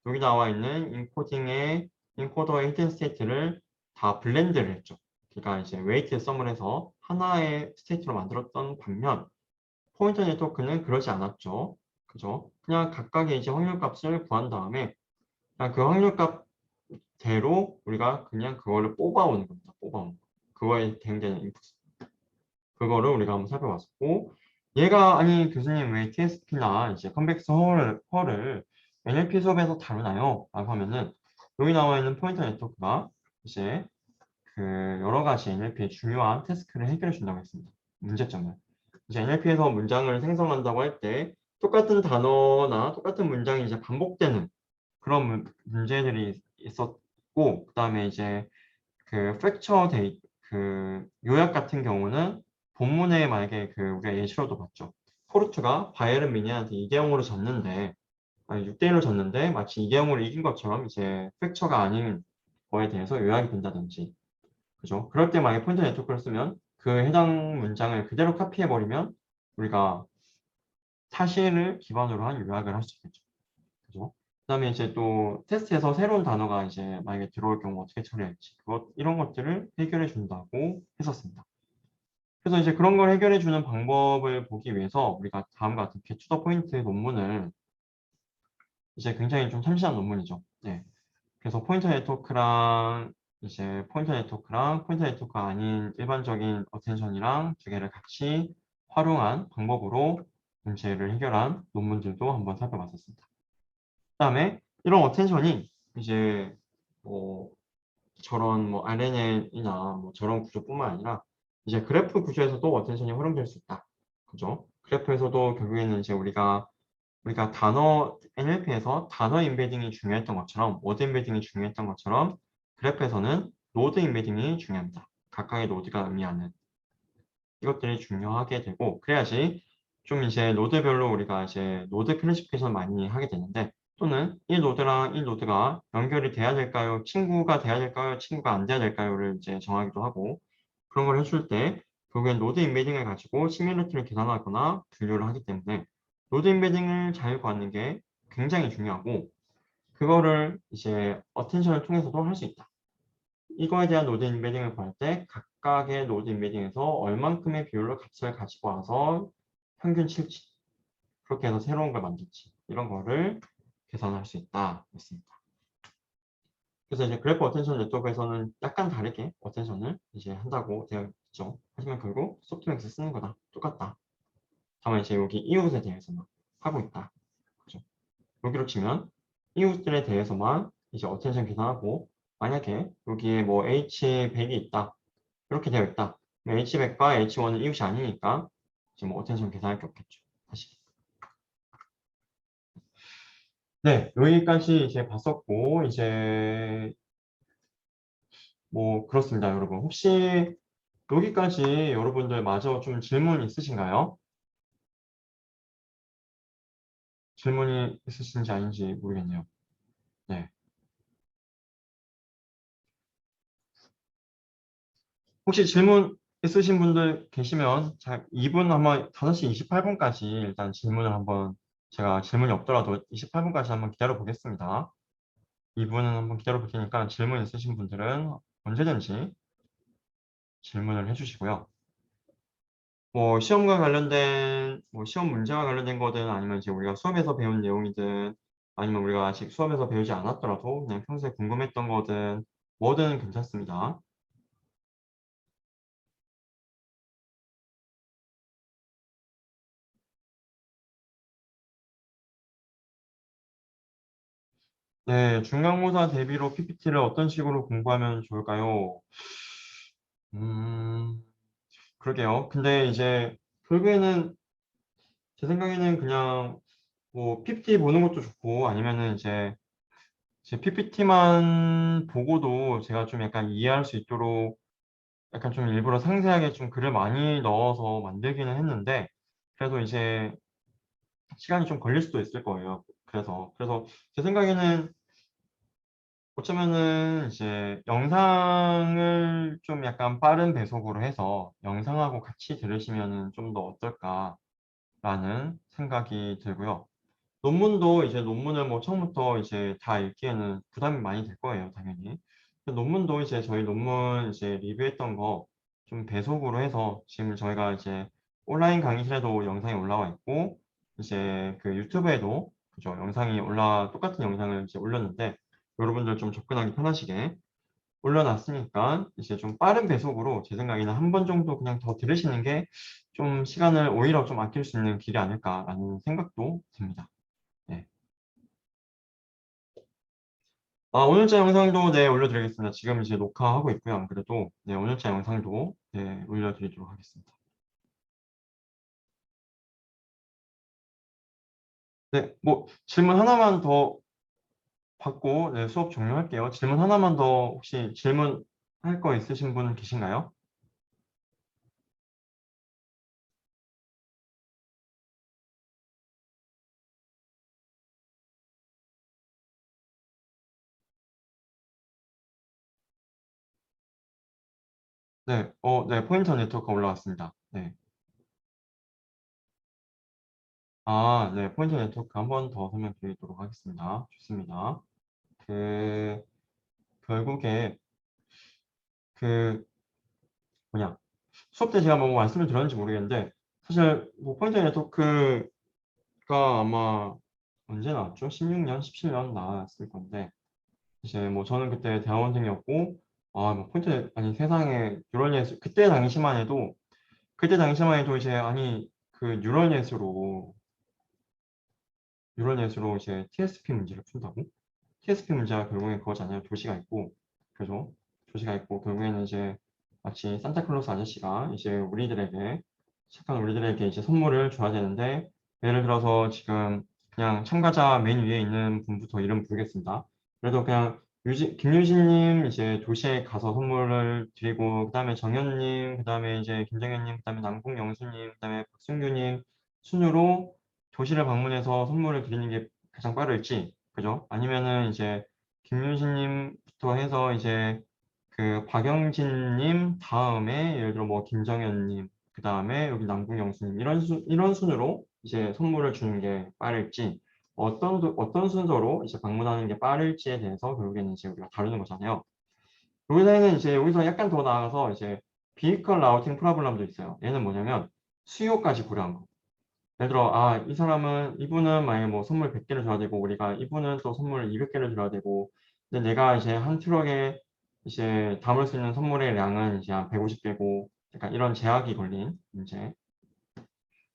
여기 나와 있는 인코더의 히든 스테이트를 다 블렌드를 했죠. 그러니까 이제 웨이트 썸을 해서 하나의 스테이트로 만들었던 반면 포인터 네트워크는 그러지 않았죠. 그죠? 그냥 각각의 이제 확률값을 구한 다음에 그냥 그 확률값대로 우리가 그냥 그거를 뽑아오는 겁니다. 뽑아오는 거. 그거에 대응되는 인풋. 그거를 우리가 한번 살펴봤었고, 얘가 아니 교수님 왜 TSP나 이제 컨벡스 헐을 NLP 수업에서 다루나요? 라고 하면은 여기 나와 있는 포인터 네트워크가 이제 그 여러 가지 NLP의 중요한 태스크를 해결해 준다고 했습니다. 문제점을. 이제 NLP에서 문장을 생성한다고 할 때 똑같은 단어나 똑같은 문장이 이제 반복되는 그런 문제들이 있었고, 그 다음에 이제 그 프랙처 그 요약 같은 경우는 본문에 만약에 그 우리가 예시로도 봤죠. 포르투가 바이에른 미네한테 2대 0으로 졌는데 아니 6대 1로 졌는데 마치 2대 0으로 이긴 것처럼 이제 프랙처가 아닌 거에 대해서 요약이 된다든지 그죠? 그럴 때 만약에 포인터 네트워크를 쓰면 그 해당 문장을 그대로 카피해 버리면 우리가 사실을 기반으로 한 요약을 할 수 있겠죠. 그죠? 그다음에 이제 또 테스트에서 새로운 단어가 이제 만약에 들어올 경우 어떻게 처리할지 이런 것들을 해결해 준다고 했었습니다. 그래서 이제 그런 걸 해결해 주는 방법을 보기 위해서 우리가 다음과 같은 get to the point 논문을 이제 굉장히 좀 참신한 논문이죠. 네. 그래서 포인터 네트워크가 아닌 일반적인 어텐션이랑 두 개를 같이 활용한 방법으로 문제를 해결한 논문들도 한번 살펴봤었습니다. 그다음에 이런 어텐션이 이제 뭐 저런 뭐 RNN이나 뭐 저런 구조뿐만 아니라 이제 그래프 구조에서도 어텐션이 활용될 수 있다. 그죠? 그래프에서도 결국에는 이제 우리가 단어 NLP에서 단어 인베딩이 중요했던 것처럼 워드 인베딩이 중요했던 것처럼 그래프에서는 노드 인베딩이 중요합니다. 각각의 노드가 의미하는 이것들이 중요하게 되고 그래야지 좀 이제 노드별로 우리가 이제 노드 클래시피케이션 많이 하게 되는데 또는 이 노드랑 이 노드가 연결이 돼야 될까요? 친구가 돼야 될까요? 친구가 안 돼야 될까요?를 이제 정하기도 하고 그런 걸 해줄 때 결국엔 노드 인베딩을 가지고 시뮬리티를 계산하거나 분류를 하기 때문에 노드 인베딩을 잘 구하는 게 굉장히 중요하고 그거를 이제 어텐션을 통해서도 할 수 있다. 이거에 대한 노드 인베딩을 구할 때 각각의 노드 인베딩에서 얼만큼의 비율로 값을 가지고 와서 평균 칠지 그렇게 해서 새로운 걸 만들지 이런 거를 계산할 수 있다 했습니다. 그래서 이제 그래프 어텐션 네트워크에서는 약간 다르게 어텐션을 이제 한다고 되어 있죠. 하지만 결국 소프트맥스 쓰는 거다 똑같다. 다만 이제 여기 이웃에 대해서만 하고 있다. 그죠? 여기로 치면 이웃들에 대해서만 이제 어텐션 계산하고 만약에 여기에 뭐 H100이 있다. 이렇게 되어 있다. H100과 H1은 이웃이 아니니까 지금 뭐 어텐션 계산할 게 없겠죠. 다시. 네, 여기까지 이제 봤었고 이제 뭐 그렇습니다, 여러분. 혹시 여기까지 여러분들 마저 좀 질문 있으신가요? 질문이 있으신지 아닌지 모르겠네요. 네. 혹시 질문 있으신 분들 계시면 자, 2분 한번 5시 28분까지 일단 질문을 한번 제가 질문이 없더라도 28분까지 한번 기다려 보겠습니다. 2분은 한번 기다려 볼 테니까 질문 있으신 분들은 언제든지 질문을 해주시고요. 뭐 시험과 관련된 뭐 시험 문제와 관련된 거든 아니면 이제 우리가 수업에서 배운 내용이든 아니면 우리가 아직 수업에서 배우지 않았더라도 그냥 평소에 궁금했던 거든 뭐든 괜찮습니다. 네, 중간고사 대비로 PPT를 어떤 식으로 공부하면 좋을까요? 음, 그러게요. 근데 이제 결국에는 제 생각에는 그냥 뭐 PPT 보는 것도 좋고 아니면은 이제 제 PPT만 보고도 제가 좀 약간 이해할 수 있도록 약간 좀 일부러 상세하게 좀 글을 많이 넣어서 만들기는 했는데 그래도 이제 시간이 좀 걸릴 수도 있을 거예요. 그래서 제 생각에는 어쩌면은 이제 영상을 좀 약간 빠른 배속으로 해서 영상하고 같이 들으시면은 좀 더 어떨까라는 생각이 들고요. 논문도 이제 논문을 뭐 처음부터 이제 다 읽기에는 부담이 많이 될 거예요, 당연히. 논문도 이제 저희 논문 이제 리뷰했던 거 좀 배속으로 해서 지금 저희가 이제 온라인 강의실에도 영상이 올라와 있고 이제 그 유튜브에도 그죠 영상이 똑같은 영상을 이제 올렸는데 여러분들 좀 접근하기 편하시게 올려놨으니까 이제 좀 빠른 배속으로 제 생각에는 한 번 정도 그냥 더 들으시는 게 좀 시간을 오히려 좀 아낄 수 있는 길이 아닐까라는 생각도 듭니다. 네. 오늘자 영상도 네, 올려드리겠습니다. 지금 이제 녹화하고 있고요. 안 그래도 네, 오늘자 영상도 네, 올려드리도록 하겠습니다. 네, 뭐 질문 하나만 더 받고 네, 수업 종료할게요. 질문 하나만 더 혹시 질문할 거 있으신 분 계신가요? 네, 네, 포인터 네트워크 올라왔습니다. 네. 네, 포인터 네트워크 한 번 더 설명드리도록 하겠습니다. 좋습니다. 그, 결국에, 그, 뭐냐, 수업 때 제가 뭐 말씀을 드렸는지 모르겠는데, 사실, 뭐, 포인터 네트워크가 아마 언제 나왔죠? 16년, 17년 나왔을 건데, 이제 뭐 저는 그때 대학원생이었고, 뭐 포인트, 아니 세상에 뉴럴 예술, 그때 당시만 해도 이제, 아니, 그 뉴럴 예수로 이제 TSP 문제를 푼다고? TSP 문제가 결국엔 그거잖아요. 도시가 있고, 그죠? 도시가 있고, 결국에는 이제 마치 산타클로스 아저씨가 이제 착한 우리들에게 이제 선물을 줘야 되는데, 예를 들어서 지금 그냥 참가자 맨 위에 있는 분부터 이름 부르겠습니다. 그래도 그냥 김유진님 이제 도시에 가서 선물을 드리고, 그 다음에 정현님, 그 다음에 이제 김정현님, 그 다음에 남궁영수님, 그 다음에 박승규님 순으로 도시를 방문해서 선물을 드리는 게 가장 빠를지, 그죠? 아니면은 이제 김윤신님부터 해서 이제 그 박영진님 다음에 예를 들어 뭐 김정현님 그 다음에 여기 남궁영수님 이런 순으로 이제 선물을 주는 게 빠를지 어떤 순서로 이제 방문하는 게 빠를지에 대해서 결국에는 이제 우리가 다루는 거잖아요. 여기서는 이제 여기서 약간 더 나아가서 이제 비이컬 라우팅 프로블럼도 있어요. 얘는 뭐냐면 수요까지 고려한 거. 예를 들어, 이분은 만약에 뭐 선물 100개를 줘야 되고, 우리가 이분은 또 선물 200개를 줘야 되고, 근데 내가 이제 한 트럭에 이제 담을 수 있는 선물의 양은 이제 한 150개고, 약간 이런 제약이 걸린 문제.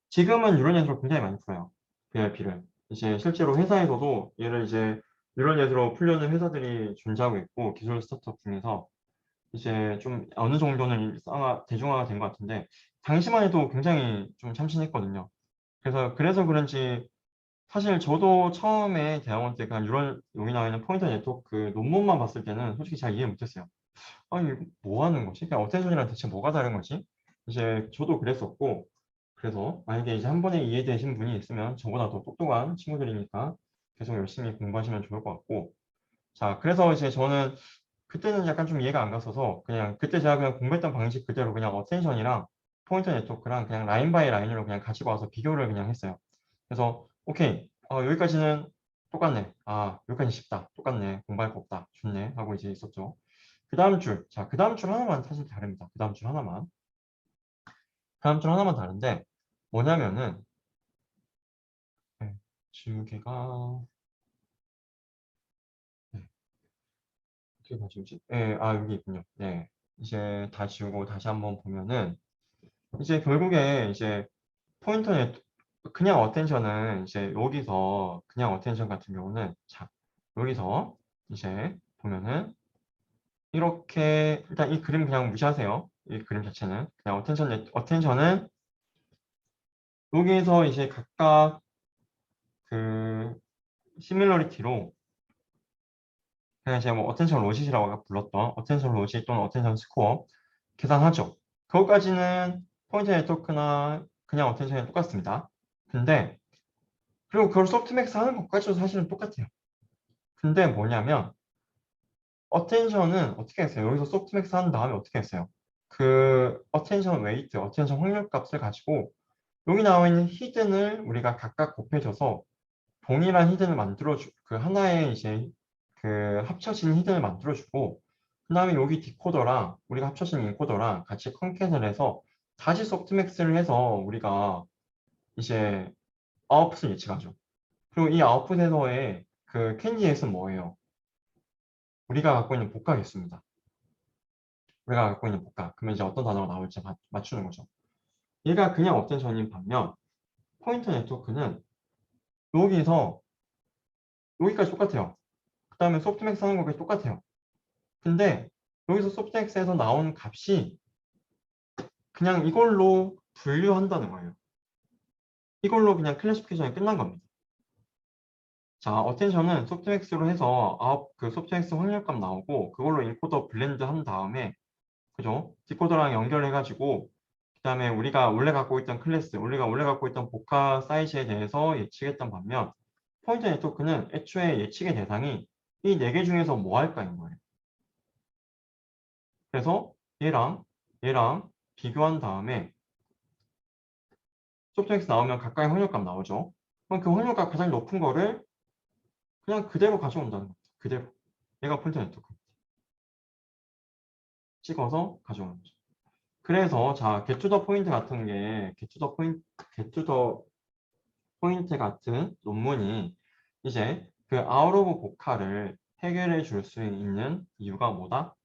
지금은 뉴럴 네트로 굉장히 많이 풀어요. VIP를. 이제 실제로 회사에서도 얘를 이제 뉴럴 네트로 풀려는 회사들이 존재하고 있고, 기술 스타트업 중에서 이제 좀 어느 정도는 대중화가 된 것 같은데, 당시만 해도 굉장히 좀 참신했거든요. 그래서 그런지 사실 저도 처음에 대학원 때 그냥 여기 나와 있는 포인터 네트워크 논문만 봤을 때는 솔직히 잘 이해 못했어요. 아니, 이거 뭐 하는 거지? 그냥 어텐션이랑 대체 뭐가 다른 거지? 이제 저도 그랬었고, 그래서 만약에 이제 한 번에 이해되신 분이 있으면 저보다 더 똑똑한 친구들이니까 계속 열심히 공부하시면 좋을 것 같고, 자, 그래서 이제 저는 그때는 약간 좀 이해가 안 갔어서 그냥 그때 제가 그냥 공부했던 방식 그대로 그냥 어텐션이랑 포인터 네트워크랑 그냥 라인 바이 라인으로 그냥 가지고 와서 비교를 그냥 했어요. 그래서 오케이 여기까지는 똑같네. 여기까지 쉽다. 똑같네. 공부할 거 없다. 좋네. 하고 이제 있었죠. 그 다음 줄. 자, 그 다음 줄 하나만 사실 다릅니다. 그 다음 줄 하나만. 그 다음 줄 하나만 다른데 뭐냐면은 네, 지우개가 네, 어떻게 다 지우지? 네, 여기 있군요. 네. 이제 다 지우고 다시 한번 보면은 이제 결국에 이제 포인터에 그냥 어텐션은 이제 여기서 그냥 어텐션 같은 경우는 자 여기서 이제 보면은 이렇게 일단 이 그림 그냥 무시하세요. 이 그림 자체는 그냥 어텐션은 여기에서 이제 각각 그 시밀러리티로 그냥 제가 뭐 어텐션 로짓이라고 아까 불렀던 어텐션 로짓 또는 어텐션 스코어 계산하죠. 그것까지는 포인터 네트워크나 그냥 어텐션이 똑같습니다. 근데 그리고 그걸 소프트맥스 하는 것까지도 사실은 똑같아요. 근데 뭐냐면 어텐션은 어떻게 했어요? 여기서 소프트맥스 한 다음에 어떻게 했어요? 그 어텐션 웨이트, 어텐션 확률 값을 가지고 여기 나와 있는 히든을 우리가 각각 곱해줘서 동일한 히든을 그 하나의 이제 그 합쳐진 히든을 만들어주고, 그 다음에 여기 디코더랑 우리가 합쳐진 인코더랑 같이 컨캣을 해서 다시 소프트맥스를 해서 우리가 이제 아웃풋을 예측하죠. 그리고 이 아웃풋에서의 그 캔디 X는 뭐예요? 우리가 갖고 있는 복각 개수입니다. 우리가 갖고 있는 복각. 그러면 이제 어떤 단어가 나올지 맞추는 거죠. 얘가 그냥 업텐션인 반면 포인터 네트워크는 여기서 여기까지 똑같아요. 그 다음에 소프트맥스 하는 거까지 똑같아요. 근데 여기서 소프트맥스에서 나온 값이 그냥 이걸로 분류한다는 거예요. 이걸로 그냥 클래시피케이션이 끝난 겁니다. 자, 어텐션은 소프트맥스로 해서 그 소프트맥스 확률값 나오고 그걸로 인코더 블렌드 한 다음에, 그죠? 디코더랑 연결해가지고 그 다음에 우리가 원래 갖고 있던 클래스, 우리가 원래 갖고 있던 복합 사이즈에 대해서 예측했던 반면 포인터 네트워크는 애초에 예측의 대상이 이 네 개 중에서 뭐 할까인 거예요. 그래서 얘랑 비교한 다음에 소프트맥스 나오면 가까이 확률값 나오죠. 그럼 그 확률값 가장 높은 거를 그냥 그대로 가져온다는 겁니다. 그대로. 얘가 포인터 네트워크. 찍어서 가져오는 거죠. 그래서 자, getToThe 포인트 같은 게 getToThe 포인트 같은 논문이 이제 그 아웃 오브 보카를 해결해 줄 수 있는 이유가 뭐다?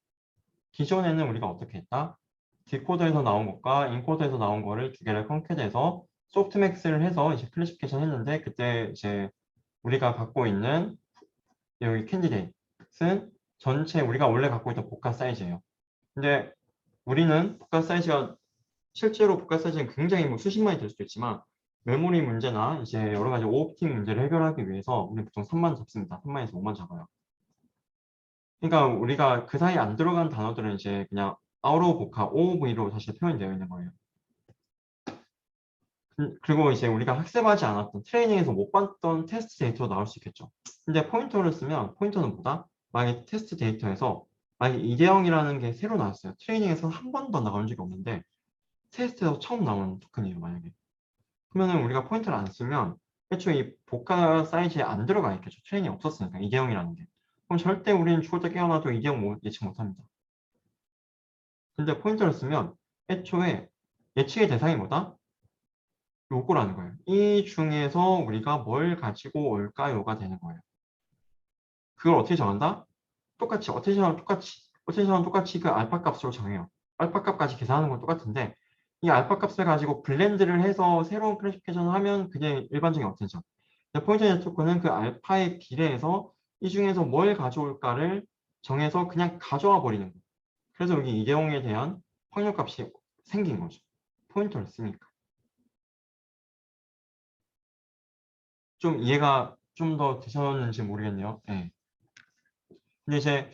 기존에는 우리가 어떻게 했다? 디코더에서 나온 것과 인코더에서 나온 거를 두 개를 컨캣해서 소프트맥스를 해서 이제 클래시피케이션 했는데, 그때 이제 우리가 갖고 있는 여기 캔디데이트는 전체 우리가 원래 갖고 있던 복합 사이즈예요. 근데 우리는 복합 사이즈가 실제로 복합 사이즈는 굉장히 뭐 수십만이 될 수도 있지만 메모리 문제나 이제 여러 가지 오옵팅 문제를 해결하기 위해서 우리는 보통 3만 잡습니다. 3만에서 5만 잡아요. 그러니까 우리가 그 사이에 안 들어간 단어들은 이제 그냥 out of 복합, OOV로 사실 표현되어 있는 거예요. 그리고 이제 우리가 학습하지 않았던 트레이닝에서 못 봤던 테스트 데이터로 나올 수 있겠죠. 근데 포인터를 쓰면 포인터는 뭐다? 만약에 테스트 데이터에서 만약에 2대0이라는 게 새로 나왔어요. 트레이닝에서 한 번도 나온 적이 없는데 테스트에서 처음 나온 토큰이에요, 만약에. 그러면은 우리가 포인터를 안 쓰면 애초에 이 복합 사이즈에 안 들어가 있겠죠. 트레이닝이 없었으니까 2대0이라는 게. 그럼 절대 우리는 죽을 때 깨어나도 2대0 예측 못합니다. 근데 포인터를 쓰면 애초에 예측의 대상이 뭐다? 요거라는 거예요. 이 중에서 우리가 뭘 가지고 올까요가 되는 거예요. 그걸 어떻게 정한다? 똑같이 어텐션은 똑같이 그 알파 값으로 정해요. 알파 값까지 계산하는 건 똑같은데 이 알파 값을 가지고 블렌드를 해서 새로운 클래시피케이션을 하면 그게 일반적인 어텐션. 포인트 네트워크는 그 알파에 비례해서 이 중에서 뭘 가져올까를 정해서 그냥 가져와 버리는 거예요. 그래서 여기 이대용에 대한 확률값이 생긴 거죠. 포인터를 쓰니까. 좀 이해가 좀 더 되셨는지 모르겠네요. 네. 근데 이제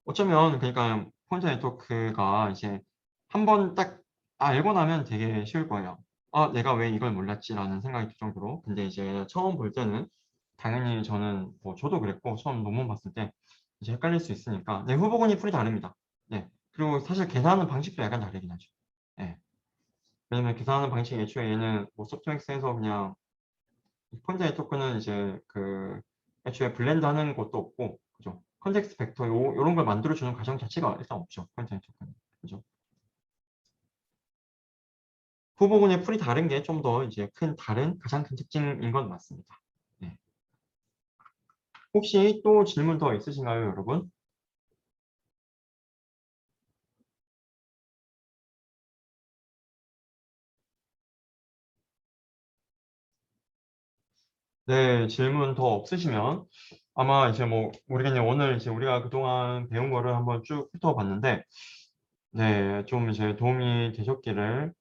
어쩌면 그러니까 포인터 네트워크가 이제 한 번 딱 알고 나면 되게 쉬울 거예요. 아, 내가 왜 이걸 몰랐지라는 생각이 들 정도로. 근데 이제 처음 볼 때는 당연히 저는 뭐 저도 그랬고 처음 논문 봤을 때 이제 헷갈릴 수 있으니까. 네, 후보군이 풀이 다릅니다. 네. 그리고 사실 계산하는 방식도 약간 다르긴 하죠. 네. 왜냐면 계산하는 방식이 애초에 얘는 뭐 소프트맥스에서 그냥 포인터 네트워크는 이제 그 애초에 블렌드 하는 것도 없고, 그죠? 컨텍스트 벡터 요런 걸 만들어주는 과정 자체가 일단 없죠. 포인터 네트워크는. 그죠? 후보군의 풀이 다른 게 좀 더 이제 가장 큰 특징인 건 맞습니다. 네. 혹시 또 질문 더 있으신가요, 여러분? 네, 질문 더 없으시면 아마 이제 뭐 모르겠네요. 오늘 이제 우리가 그동안 배운 거를 한번 쭉 훑어봤는데, 네, 좀 이제 도움이 되셨기를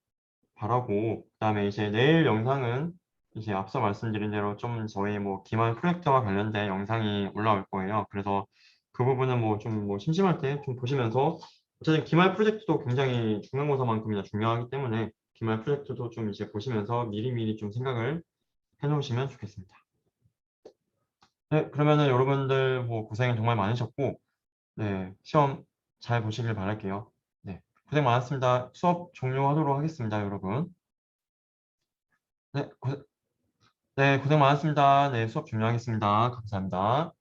바라고, 그다음에 이제 내일 영상은 이제 앞서 말씀드린 대로 좀 저희 뭐 기말 프로젝트와 관련된 영상이 올라올 거예요. 그래서 그 부분은 뭐 좀 뭐 심심할 때 좀 보시면서, 어쨌든 기말 프로젝트도 굉장히 중간고사만큼이나 중요하기 때문에 기말 프로젝트도 좀 이제 보시면서 미리미리 좀 생각을 해 놓으시면 좋겠습니다. 네, 그러면은 여러분들 뭐 고생 정말 많으셨고, 네, 시험 잘 보시길 바랄게요. 네, 고생 많았습니다. 수업 종료하도록 하겠습니다, 여러분. 네, 네, 고생 많았습니다. 네, 수업 종료하겠습니다. 감사합니다.